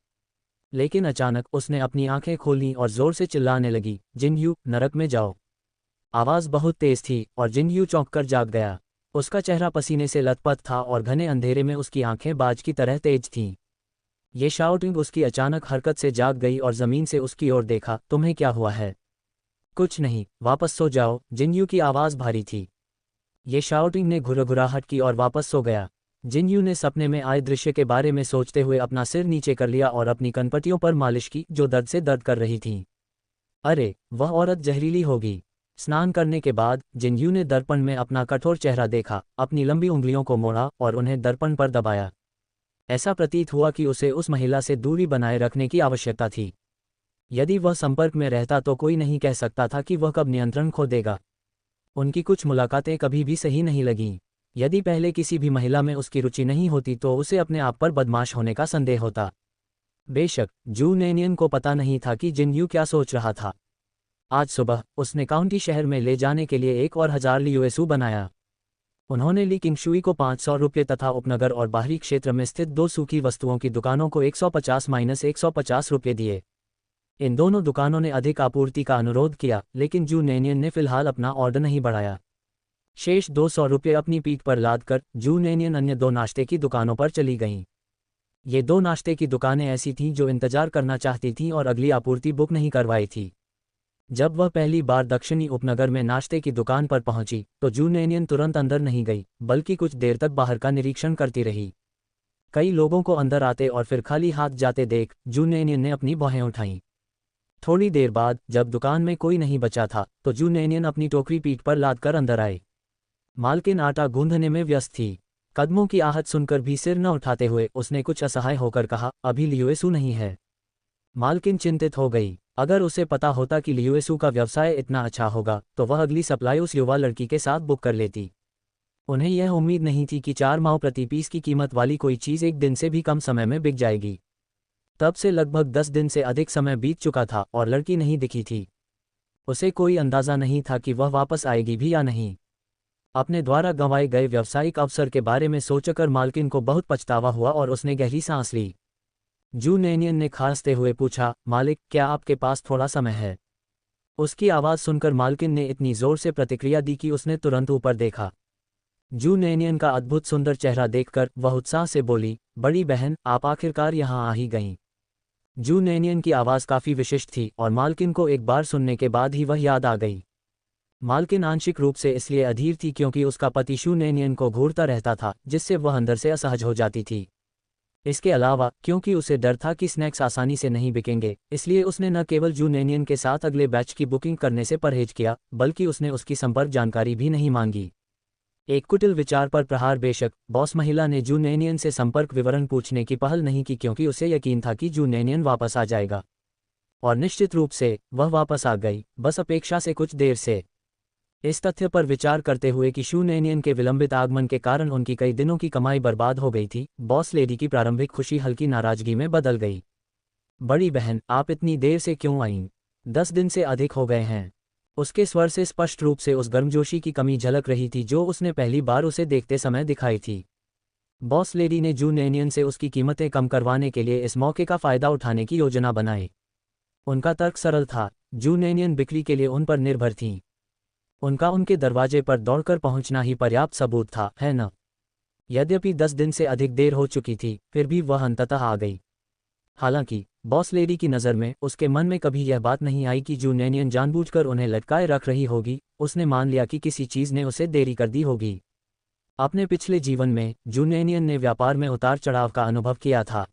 लेकिन अचानक उसने अपनी आंखें खोलीं और जोर से चिल्लाने लगी, जिनयू, नरक में जाओ। आवाज़ बहुत तेज थी और जिनयू चौंककर जाग गया। उसका चेहरा पसीने से लथपथ था और घने अंधेरे में उसकी आंखें बाज की तरह तेज थीं। ये शाओटिंग उसकी अचानक हरकत से जाग गई और ज़मीन से उसकी ओर देखा। तुम्हें क्या हुआ है? कुछ नहीं, वापस सो जाओ। जिनयू की आवाज़ भारी थी। ये शाओटिंग ने घुरघुराहट की और वापस सो गया। जिनयू ने सपने में आए दृश्य के बारे में सोचते हुए अपना सिर नीचे कर लिया और अपनी कनपटियों पर मालिश की जो दर्द से दर्द कर रही थीं। अरे, वह औरत जहरीली होगी। स्नान करने के बाद जिनयू ने दर्पण में अपना कठोर चेहरा देखा, अपनी लंबी उंगलियों को मोड़ा और उन्हें दर्पण पर दबाया। ऐसा प्रतीत हुआ कि उसे उस महिला से दूरी बनाए रखने की आवश्यकता थी। यदि वह संपर्क में रहता तो कोई नहीं कह सकता था कि वह कब नियंत्रण खो देगा। उनकी कुछ मुलाकातें कभी भी सही नहीं लगीं। यदि पहले किसी भी महिला में उसकी रुचि नहीं होती तो उसे अपने आप पर बदमाश होने का संदेह होता। बेशक जू नेनियन को पता नहीं था कि जिनयू क्या सोच रहा था। आज सुबह उसने काउंटी शहर में ले जाने के लिए एक और 1000 ल्यूएसू बनाया। उन्होंने ली किंगशुई को 500 रुपये तथा उपनगर और बाहरी क्षेत्र में स्थित 2 सूखी वस्तुओं की दुकानों को 150-150 रुपये दिए। इन दोनों दुकानों ने अधिक आपूर्ति का अनुरोध किया, लेकिन जू नेनियन ने फिलहाल अपना ऑर्डर नहीं बढ़ाया। शेष 200 रुपये अपनी पीठ पर लादकर जू नेनियन अन्य 2 नाश्ते की दुकानों पर चली गईं। ये 2 नाश्ते की दुकानें ऐसी थीं जो इंतजार करना चाहती थीं और अगली आपूर्ति बुक नहीं करवाई थी। जब वह पहली बार दक्षिणी उपनगर में नाश्ते की दुकान पर पहुंची तो जू नेनियन तुरंत अंदर नहीं गई, बल्कि कुछ देर तक बाहर का निरीक्षण करती रही। कई लोगों को अंदर आते और फिर खाली हाथ जाते देख जू नेनियन ने अपनी भौहें उठाईं। थोड़ी देर बाद जब दुकान में कोई नहीं बचा था तो जू नेनियन अपनी टोकरी पीठ पर लादकर अंदर आए। मालकिन आटा गूंधने में व्यस्त थी। कदमों की आहट सुनकर भी सिर न उठाते हुए उसने कुछ असहाय होकर कहा, अभी ल्यूएसू नहीं है। मालकिन चिंतित हो गई। अगर उसे पता होता कि लियुएसू का व्यवसाय इतना अच्छा होगा तो वह अगली सप्लाई उस युवा लड़की के साथ बुक कर लेती। उन्हें यह उम्मीद नहीं थी कि 4 माओ प्रति पीस की कीमत वाली कोई चीज़ एक दिन से भी कम समय में बिक जाएगी। तब से लगभग 10 दिन से अधिक समय बीत चुका था और लड़की नहीं दिखी थी। उसे कोई अंदाज़ा नहीं था कि वह वापस आएगी भी या नहीं। अपने द्वारा गंवाए गए व्यावसायिक अवसर के बारे में सोचकर मालकिन को बहुत पछतावा हुआ और उसने गहरी सांस ली। जू नैनियन ने खांसते हुए पूछा, मालिक, क्या आपके पास थोड़ा समय है? उसकी आवाज़ सुनकर मालकिन ने इतनी जोर से प्रतिक्रिया दी कि उसने तुरंत ऊपर देखा। जू नैनियन का अद्भुत सुंदर चेहरा देखकर वह उत्साह से बोली, बड़ी बहन, आप आखिरकार यहाँ आ ही गईं। जू नैनियन की आवाज़ काफ़ी विशिष्ट थी और मालकिन को एक बार सुनने के बाद ही वह याद आ गई। मालकिन आंशिक रूप से इसलिए अधीर थी क्योंकि उसका पति शू नैनियन को घूरता रहता था, जिससे वह अंदर से असहज हो जाती थी। इसके अलावा क्योंकि उसे डर था कि स्नैक्स आसानी से नहीं बिकेंगे, इसलिए उसने न केवल जू नैनियन के साथ अगले बैच की बुकिंग करने से परहेज किया, बल्कि उसने उसकी संपर्क जानकारी भी नहीं मांगी। एक कुटिल विचार पर प्रहार। बेशक बॉस महिला ने जू नैनियन से संपर्क विवरण पूछने की पहल नहीं की क्योंकि उसे यकीन था कि जू नैनियन वापस आ जाएगा। और निश्चित रूप से वह वापस आ गई, बस अपेक्षा से कुछ देर से। इस तथ्य पर विचार करते हुए कि शू नैनियन के विलंबित आगमन के कारण उनकी कई दिनों की कमाई बर्बाद हो गई थी, बॉस लेडी की प्रारंभिक खुशी हल्की नाराजगी में बदल गई। बड़ी बहन, आप इतनी देर से क्यों आईं? 10 दिन से अधिक हो गए हैं। उसके स्वर से स्पष्ट रूप से उस गर्मजोशी की कमी झलक रही थी जो उसने पहली बार उसे देखते समय दिखाई थी। बॉस लेडी ने जू नैनियन से उसकी कीमतें कम करवाने के लिए इस मौके का फायदा उठाने की योजना बनाई। उनका तर्क सरल था, जू नैनियन बिक्री के लिए उन पर निर्भर थीं। उनका उनके दरवाजे पर दौड़कर पहुंचना ही पर्याप्त सबूत था, है न? यद्यपि 10 दिन से अधिक देर हो चुकी थी, फिर भी वह अंततः आ गई। हालांकि बॉस लेडी की नज़र में उसके मन में कभी यह बात नहीं आई कि जू नैनियन जानबूझकर उन्हें लटकाए रख रही होगी। उसने मान लिया कि किसी चीज़ ने उसे देरी कर दी होगी। अपने पिछले जीवन में जू नैनियन ने व्यापार में उतार चढ़ाव का अनुभव किया था।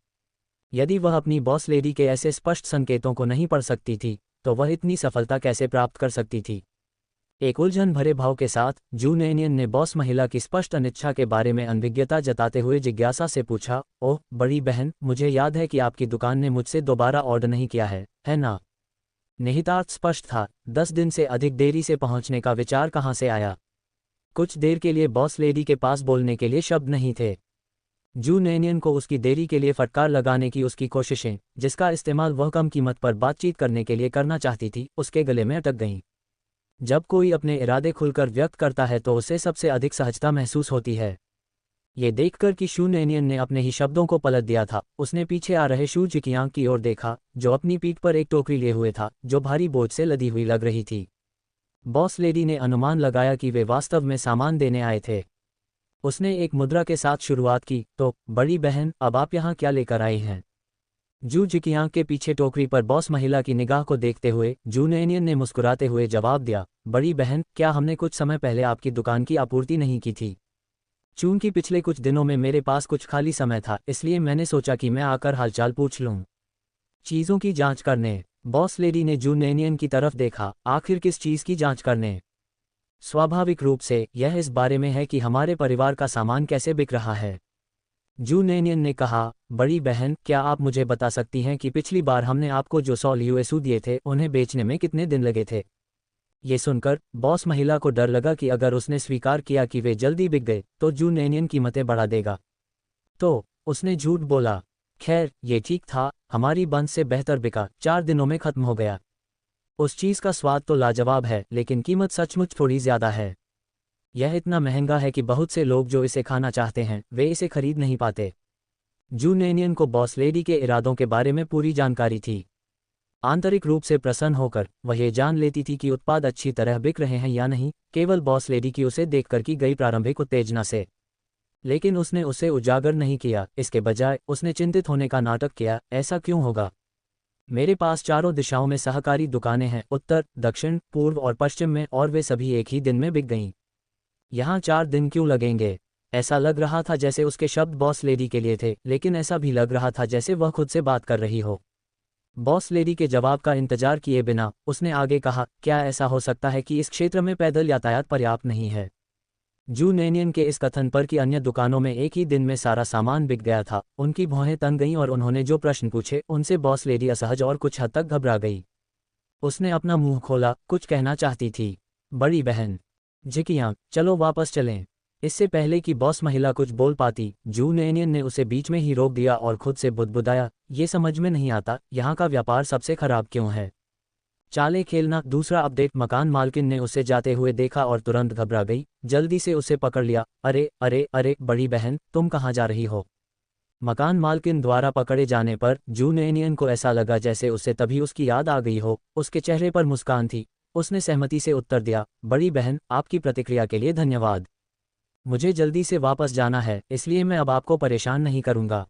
यदि वह अपनी बॉस लेडी के ऐसे स्पष्ट संकेतों को नहीं पढ़ सकती थी तो वह इतनी सफलता कैसे प्राप्त कर सकती थी? एक उलझन भरे भाव के साथ जू नैनियन ने बॉस महिला की स्पष्ट अनिच्छा के बारे में अनभिज्ञता जताते हुए जिज्ञासा से पूछा, ओह बड़ी बहन, मुझे याद है कि आपकी दुकान ने मुझसे दोबारा ऑर्डर नहीं किया है ना? निहितार्थ स्पष्ट था, 10 दिन से अधिक देरी से पहुंचने का विचार कहाँ से आया? कुछ देर के लिए बॉस लेडी के पास बोलने के लिए शब्द नहीं थे। जू नैनियन को उसकी देरी के लिए फटकार लगाने की उसकी कोशिशें, जिसका इस्तेमाल वह कम कीमत पर बातचीत करने के लिए करना चाहती थी, उसके गले में अटक गईं। जब कोई अपने इरादे खुलकर व्यक्त करता है तो उसे सबसे अधिक सहजता महसूस होती है। ये देखकर कि शू नैनियन ने अपने ही शब्दों को पलट दिया था, उसने पीछे आ रहे शू जिकियांग की ओर देखा, जो अपनी पीठ पर एक टोकरी लिए हुए था, जो भारी बोझ से लदी हुई लग रही थी। बॉस लेडी ने अनुमान लगाया कि वे वास्तव में सामान देने आए थे। उसने एक मुद्रा के साथ शुरुआत की, तो बड़ी बहन, अब आप यहाँ क्या लेकर आई हैं? जू जिकियांग के पीछे टोकरी पर बॉस महिला की निगाह को देखते हुए जू नैनियन ने मुस्कुराते हुए जवाब दिया, बड़ी बहन, क्या हमने कुछ समय पहले आपकी दुकान की आपूर्ति नहीं की थी? चूंकि पिछले कुछ दिनों में मेरे पास कुछ खाली समय था, इसलिए मैंने सोचा कि मैं आकर हालचाल पूछ लूं। चीज़ों की जांच करने। बॉस लेडी ने जू नैनियन की तरफ देखा, आखिर किस चीज़ की जांच करने? स्वाभाविक रूप से यह इस बारे में है कि हमारे परिवार का सामान कैसे बिक रहा है। जू नैनियन ने कहा, बड़ी बहन, क्या आप मुझे बता सकती हैं कि पिछली बार हमने आपको जो 100 यूएसयू दिए थे उन्हें बेचने में कितने दिन लगे थे? ये सुनकर बॉस महिला को डर लगा कि अगर उसने स्वीकार किया कि वे जल्दी बिक गए तो जू नैनियन कीमतें बढ़ा देगा। तो उसने झूठ बोला। खैर, ये ठीक था, हमारी बंद से बेहतर बिका, 4 दिनों में खत्म हो गया। उस चीज़ का स्वाद तो लाजवाब है, लेकिन कीमत सचमुच थोड़ी ज़्यादा है। यह इतना महंगा है कि बहुत से लोग जो इसे खाना चाहते हैं वे इसे खरीद नहीं पाते। जू नैनियन को बॉस लेडी के इरादों के बारे में पूरी जानकारी थी। आंतरिक रूप से प्रसन्न होकर वह ये जान लेती थी कि उत्पाद अच्छी तरह बिक रहे हैं या नहीं, केवल बॉस लेडी की उसे देखकर की गई प्रारंभिक उत्तेजना से। लेकिन उसने उसे उजागर नहीं किया, इसके बजाय उसने चिंतित होने का नाटक किया। ऐसा क्यों होगा? मेरे पास चारों दिशाओं में सहकारी दुकानें हैं, उत्तर, दक्षिण, पूर्व और पश्चिम में, और वे सभी एक ही दिन में बिक गईं। यहाँ 4 दिन क्यों लगेंगे? ऐसा लग रहा था जैसे उसके शब्द बॉस लेडी के लिए थे, लेकिन ऐसा भी लग रहा था जैसे वह खुद से बात कर रही हो। बॉस लेडी के जवाब का इंतजार किए बिना उसने आगे कहा, क्या ऐसा हो सकता है कि इस क्षेत्र में पैदल यातायात पर्याप्त नहीं है? जू नेनियन के इस कथन पर कि अन्य दुकानों में एक ही दिन में सारा सामान बिक गया था, उनकी भौहें तन गईं और उन्होंने जो प्रश्न पूछे उनसे बॉस लेडी असहज और कुछ हद तक घबरा गई। उसने अपना मुंह खोला, कुछ कहना चाहती थी। बड़ी बहन, जिकियां, चलो वापस चलें। इससे पहले कि बॉस महिला कुछ बोल पाती, जू नेनियन ने उसे बीच में ही रोक दिया और खुद से बुदबुदाया, ये समझ में नहीं आता यहाँ का व्यापार सबसे खराब क्यों है। चाले खेलना। दूसरा अपडेट। मकान मालकिन ने उसे जाते हुए देखा और तुरंत घबरा गई, जल्दी से उसे पकड़ लिया। अरे अरे अरे बड़ी बहन, तुम कहाँ जा रही हो। मकान मालकिन द्वारा पकड़े जाने पर जू नेनियन को ऐसा लगा जैसे उसे तभी उसकी याद आ गई हो। उसके चेहरे पर मुस्कान थी। उसने सहमति से उत्तर दिया, बड़ी बहन, आपकी प्रतिक्रिया के लिए धन्यवाद। मुझे जल्दी से वापस जाना है, इसलिए मैं अब आपको परेशान नहीं करूंगा।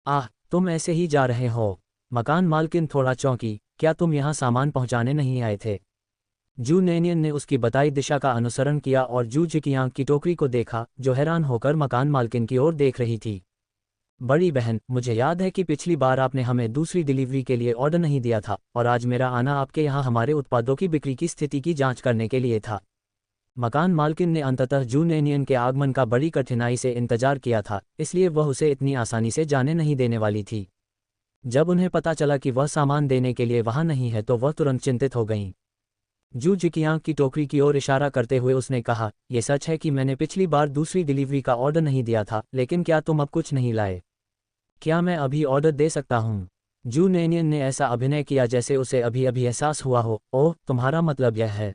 आह, तुम ऐसे ही जा रहे हो। मकान मालकिन थोड़ा चौंकी, क्या तुम यहाँ सामान पहुँचाने नहीं आए थे। जू नेनियन ने उसकी बताई दिशा का अनुसरण किया और जू जिकियांग की टोकरी को देखा, जो हैरान होकर मकान मालकिन की ओर देख रही थी। बड़ी बहन, मुझे याद है कि पिछली बार आपने हमें दूसरी डिलीवरी के लिए ऑर्डर नहीं दिया था और आज मेरा आना आपके यहाँ हमारे उत्पादों की बिक्री की स्थिति की जांच करने के लिए था। मकान मालकिन ने अंततः जू नेनियन के आगमन का बड़ी कठिनाई से इंतजार किया था, इसलिए वह उसे इतनी आसानी से जाने नहीं देने वाली थी। जब उन्हें पता चला कि वह सामान देने के लिए वहां नहीं है तो वह तुरंत चिंतित हो गईं। जू जिकियांग की टोकरी की ओर इशारा करते हुए उसने कहा, यह सच है कि मैंने पिछली बार दूसरी डिलीवरी का ऑर्डर नहीं दिया था, लेकिन क्या तुम अब कुछ नहीं लाए। क्या मैं अभी ऑर्डर दे सकता हूँ। जू नेनियन ने ऐसा अभिनय किया जैसे उसे अभी अभी एहसास हुआ हो। ओह, तुम्हारा मतलब यह है।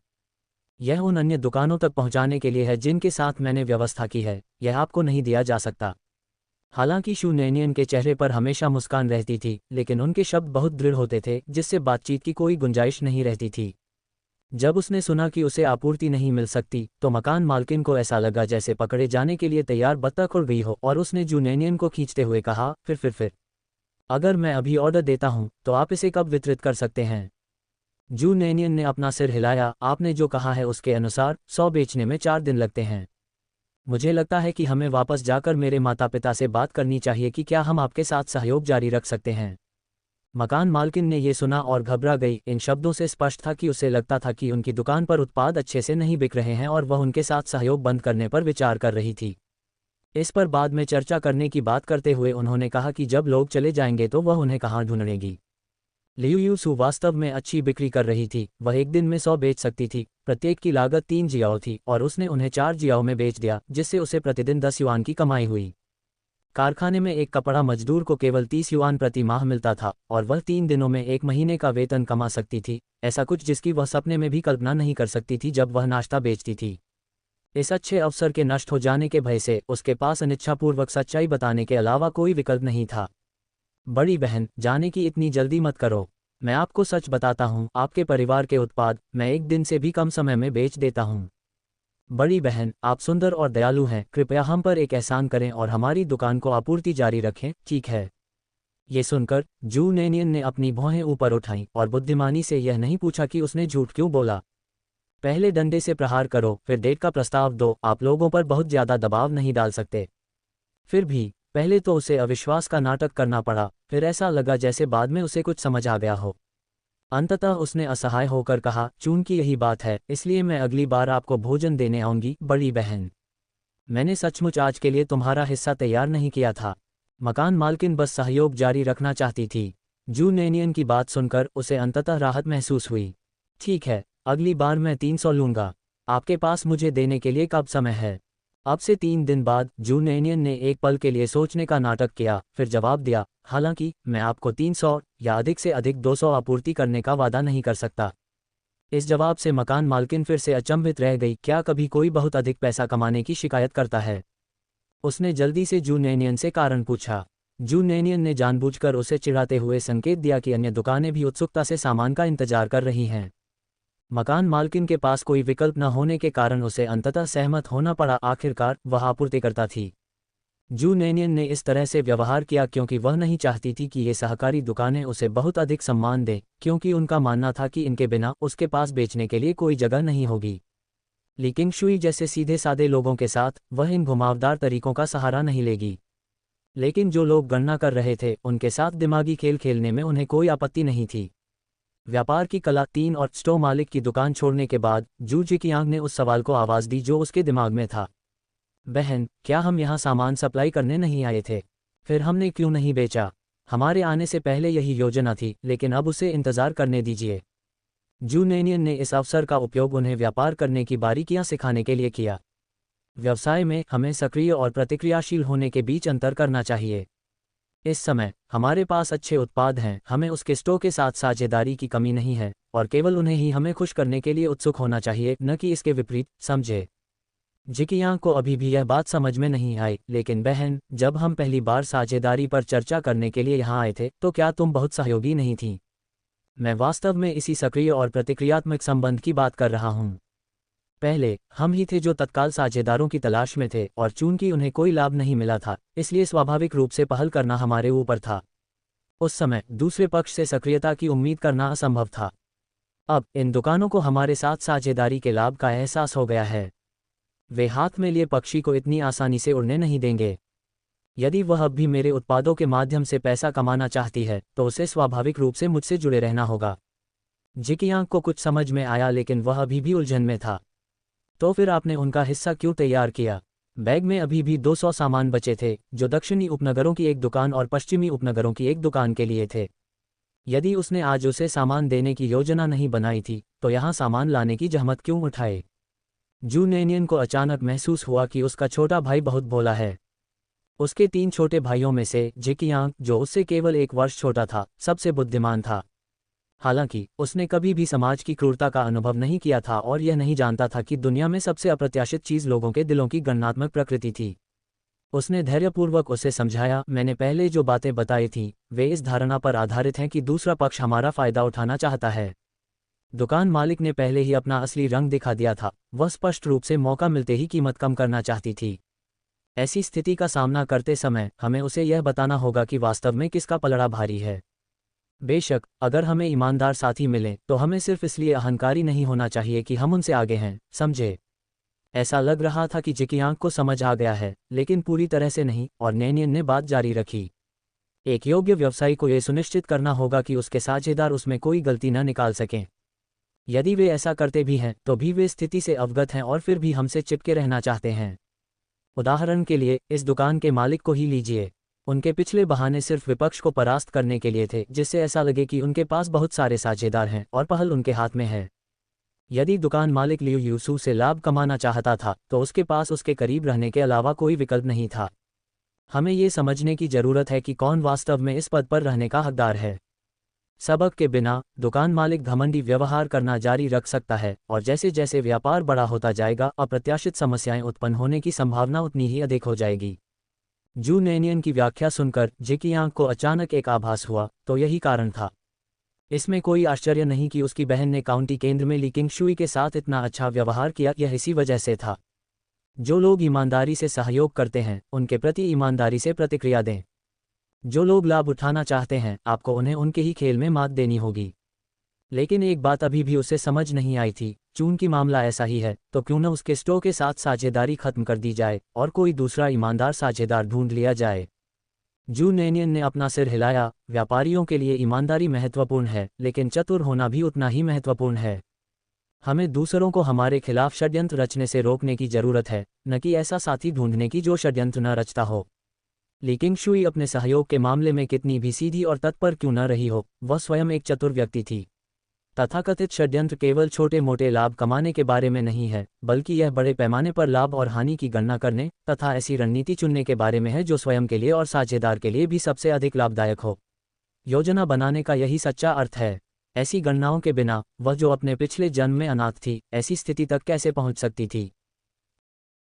यह उन अन्य दुकानों तक पहुंचाने के लिए है जिनके साथ मैंने व्यवस्था की है, यह आपको नहीं दिया जा सकता। हालांकि शू नेनियन के चेहरे पर हमेशा मुस्कान रहती थी, लेकिन उनके शब्द बहुत दृढ़ होते थे, जिससे बातचीत की कोई गुंजाइश नहीं रहती थी। जब उसने सुना कि उसे आपूर्ति नहीं मिल सकती, तो मकान मालकिन को ऐसा लगा जैसे पकड़े जाने के लिए तैयार बत्तख उड़ गई हो और उसने जू नेनियन को खींचते हुए कहा, फिर अगर मैं अभी ऑर्डर देता हूं, तो आप इसे कब वितरित कर सकते हैं। जू नेनियन ने अपना सिर हिलाया। आपने जो कहा है उसके अनुसार 100 बेचने में 4 दिन लगते हैं। मुझे लगता है कि हमें वापस जाकर मेरे माता पिता से बात करनी चाहिए कि क्या हम आपके साथ सहयोग जारी रख सकते हैं। मकान मालकिन ने ये सुना और घबरा गई। इन शब्दों से स्पष्ट था कि उसे लगता था कि उनकी दुकान पर उत्पाद अच्छे से नहीं बिक रहे हैं और वह उनके साथ सहयोग बंद करने पर विचार कर रही थी। इस पर बाद में चर्चा करने की बात करते हुए उन्होंने कहा कि जब लोग चले जाएंगे तो वह उन्हें कहाँ ढूंढेगी। लियू यूसू वास्तव में अच्छी बिक्री कर रही थी। वह एक दिन में 100 बेच सकती थी। प्रत्येक की लागत 3 जियाओ थी और उसने उन्हें 4 जियाओ में बेच दिया, जिससे उसे प्रतिदिन 10 युआन की कमाई हुई। कारखाने में एक कपड़ा मजदूर को केवल 30 युआन प्रति माह मिलता था और वह 3 दिनों में 1 महीने का वेतन कमा सकती थी, ऐसा कुछ जिसकी वह सपने में भी कल्पना नहीं कर सकती थी जब वह नाश्ता बेचती थी। इस अच्छे अवसर के नष्ट हो जाने के भय से उसके पास अनिच्छापूर्वक सच्चाई बताने के अलावा कोई विकल्प नहीं था। बड़ी बहन, जाने की इतनी जल्दी मत करो। मैं आपको सच बताता हूँ, आपके परिवार के उत्पाद मैं एक दिन से भी कम समय में बेच देता हूँ। बड़ी बहन, आप सुंदर और दयालु हैं, कृपया हम पर एक एहसान करें और हमारी दुकान को आपूर्ति जारी रखें, ठीक है। ये सुनकर जू नेनियन ने अपनी भौहें ऊपर उठाईं और बुद्धिमानी से यह नहीं पूछा कि उसने झूठ क्यों बोला। पहले डंडे से प्रहार करो, फिर डेट का प्रस्ताव दो। आप लोगों पर बहुत ज्यादा दबाव नहीं डाल सकते। फिर भी पहले तो उसे अविश्वास का नाटक करना पड़ा, फिर ऐसा लगा जैसे बाद में उसे कुछ समझ आ गया हो। अंततः उसने असहाय होकर कहा, चूंकि यही बात है, इसलिए मैं अगली बार आपको भोजन देने आऊंगी, बड़ी बहन। मैंने सचमुच आज के लिए तुम्हारा हिस्सा तैयार नहीं किया था। मकान मालकिन बस सहयोग जारी रखना चाहती थी। जू नेनियन की बात सुनकर उसे अंततः राहत महसूस हुई। ठीक है, अगली बार मैं 300 लूंगा। आपके पास मुझे देने के लिए कब समय है। अब से 3 दिन बाद जू नेनियन ने एक पल के लिए सोचने का नाटक किया, फिर जवाब दिया, हालांकि मैं आपको 300 या अधिक से अधिक 200 आपूर्ति करने का वादा नहीं कर सकता। इस जवाब से मकान मालकिन फिर से अचंभित रह गई। क्या कभी कोई बहुत अधिक पैसा कमाने की शिकायत करता है। उसने जल्दी से जू नेनियन से कारण पूछा। जू नेनियन ने जानबूझकर उसे चिढ़ाते हुए संकेत दिया कि अन्य दुकानें भी उत्सुकता से सामान का इंतजार कर रही हैं। मकान मालकिन के पास कोई विकल्प न होने के कारण उसे अंततः सहमत होना पड़ा। आखिरकार वह आपूर्तिकर्ता थी। जू नेनियन ने इस तरह से व्यवहार किया क्योंकि वह नहीं चाहती थी कि ये सहकारी दुकानें उसे बहुत अधिक सम्मान दें, क्योंकि उनका मानना था कि इनके बिना उसके पास बेचने के लिए कोई जगह नहीं होगी। लेकिन शुई जैसे सीधे सादे लोगों के साथ वह इन घुमावदार तरीकों का सहारा नहीं लेगी। लेकिन जो लोग गणना कर रहे थे उनके साथ दिमागी खेल खेलने में उन्हें कोई आपत्ति नहीं थी। व्यापार की कला 3 और स्टोव मालिक की दुकान छोड़ने के बाद जू जिकियांग ने उस सवाल को आवाज़ दी जो उसके दिमाग में था। बहन, क्या हम यहाँ सामान सप्लाई करने नहीं आए थे? फिर हमने क्यों नहीं बेचा? हमारे आने से पहले यही योजना थी, लेकिन अब उसे इंतज़ार करने दीजिए। जू नेनियन ने इस अवसर का उपयोग उन्हें व्यापार करने की बारीकियां सिखाने के लिए किया। व्यवसाय में हमें सक्रिय और प्रतिक्रियाशील होने के बीच अंतर करना चाहिए। इस समय हमारे पास अच्छे उत्पाद हैं, हमें उसके स्टोर के साथ साझेदारी की कमी नहीं है, और केवल उन्हें ही हमें खुश करने के लिए उत्सुक होना चाहिए, न कि इसके विपरीत, समझे? जिकियांग को अभी भी यह बात समझ में नहीं आई, लेकिन बहन, जब हम पहली बार साझेदारी पर चर्चा करने के लिए यहाँ आए थे तो क्या तुम बहुत सहयोगी नहीं थी? मैं वास्तव में इसी सक्रिय और प्रतिक्रियात्मक संबंध की बात कर रहा हूँ। पहले हम ही थे जो तत्काल साझेदारों की तलाश में थे, और चूंकि उन्हें कोई लाभ नहीं मिला था, इसलिए स्वाभाविक रूप से पहल करना हमारे ऊपर था। उस समय दूसरे पक्ष से सक्रियता की उम्मीद करना असंभव था। अब इन दुकानों को हमारे साथ साझेदारी के लाभ का एहसास हो गया है। वे हाथ में लिए पक्षी को इतनी आसानी से उड़ने नहीं देंगे। यदि वह अब भी मेरे उत्पादों के माध्यम से पैसा कमाना चाहती है तो उसे स्वाभाविक रूप से मुझसे जुड़े रहना होगा। जिकियांग को कुछ समझ में आया, लेकिन वह अभी भी उलझन में था। तो फिर आपने उनका हिस्सा क्यों तैयार किया? बैग में अभी भी 200 सामान बचे थे, जो दक्षिणी उपनगरों की एक दुकान और पश्चिमी उपनगरों की एक दुकान के लिए थे। यदि उसने आज उसे सामान देने की योजना नहीं बनाई थी तो यहाँ सामान लाने की जहमत क्यों उठाए? जू नेनियन को अचानक महसूस हुआ कि उसका छोटा भाई बहुत भोला है। उसके 3 छोटे भाइयों में से जिकियांग, जो उससे केवल 1 वर्ष छोटा था, सबसे बुद्धिमान था। हालांकि उसने कभी भी समाज की क्रूरता का अनुभव नहीं किया था और यह नहीं जानता था कि दुनिया में सबसे अप्रत्याशित चीज़ लोगों के दिलों की गणनात्मक प्रकृति थी। उसने धैर्यपूर्वक उसे समझाया, मैंने पहले जो बातें बताई थीं वे इस धारणा पर आधारित हैं कि दूसरा पक्ष हमारा फ़ायदा उठाना चाहता है। दुकान मालिक ने पहले ही अपना असली रंग दिखा दिया था, वह स्पष्ट रूप से मौका मिलते ही कीमत कम करना चाहती थी। ऐसी स्थिति का सामना करते समय हमें उसे यह बताना होगा कि वास्तव में किसका पलड़ा भारी है। बेशक अगर हमें ईमानदार साथी मिले तो हमें सिर्फ इसलिए अहंकारी नहीं होना चाहिए कि हम उनसे आगे हैं, समझे? ऐसा लग रहा था कि जिकियांग को समझ आ गया है, लेकिन पूरी तरह से नहीं, और नेनियन ने बात जारी रखी। एक योग्य व्यवसायी को यह सुनिश्चित करना होगा कि उसके साझेदार उसमें कोई गलती न निकाल सकें। यदि वे ऐसा करते भी हैं तो भी वे स्थिति से अवगत हैं और फिर भी हमसे चिपके रहना चाहते हैं। उदाहरण के लिए इस दुकान के मालिक को ही लीजिए। उनके पिछले बहाने सिर्फ विपक्ष को परास्त करने के लिए थे, जिससे ऐसा लगे कि उनके पास बहुत सारे साझेदार हैं और पहल उनके हाथ में है। यदि दुकान मालिक लियू यूसू से लाभ कमाना चाहता था तो उसके पास उसके करीब रहने के अलावा कोई विकल्प नहीं था। हमें ये समझने की जरूरत है कि कौन वास्तव में इस पद पर रहने का हकदार है। सबक के बिना दुकान मालिक घमंडी व्यवहार करना जारी रख सकता है, और जैसे जैसे व्यापार बड़ा होता जाएगा अप्रत्याशित समस्याएं उत्पन्न होने की संभावना उतनी ही अधिक हो जाएगी। जू नेनियन की व्याख्या सुनकर जिकियांग को अचानक एक आभास हुआ, तो यही कारण था। इसमें कोई आश्चर्य नहीं कि उसकी बहन ने काउंटी केंद्र में ली किंगशुई के साथ इतना अच्छा व्यवहार किया, यह इसी वजह से था। जो लोग ईमानदारी से सहयोग करते हैं उनके प्रति ईमानदारी से प्रतिक्रिया दें। जो लोग लाभ उठाना चाहते हैं आपको उन्हें उनके ही खेल में मात देनी होगी। लेकिन एक बात अभी भी उसे समझ नहीं आई थी, चूंकि मामला ऐसा ही है तो क्यों न उसके स्टोर के साथ साझेदारी खत्म कर दी जाए और कोई दूसरा ईमानदार साझेदार ढूंढ लिया जाए। जू नेनियन ने अपना सिर हिलाया। व्यापारियों के लिए ईमानदारी महत्वपूर्ण है, लेकिन चतुर होना भी उतना ही महत्वपूर्ण है। हमें दूसरों को हमारे खिलाफ षड्यंत्र रचने से रोकने की जरूरत है, न कि ऐसा साथी ढूंढने की जो षड्यंत्र न रचता हो। ली किंगशुई अपने सहयोग के मामले में कितनी भी सीधी और तत्पर क्यों न रही हो, वह स्वयं एक चतुर व्यक्ति थी। तथाकथित षड्यंत्र केवल छोटे मोटे लाभ कमाने के बारे में नहीं है, बल्कि यह बड़े पैमाने पर लाभ और हानि की गणना करने तथा ऐसी रणनीति चुनने के बारे में है जो स्वयं के लिए और साझेदार के लिए भी सबसे अधिक लाभदायक हो। योजना बनाने का यही सच्चा अर्थ है। ऐसी गणनाओं के बिना वह जो अपने पिछले जन्म में अनाथ थी, ऐसी स्थिति तक कैसे पहुंच सकती थी?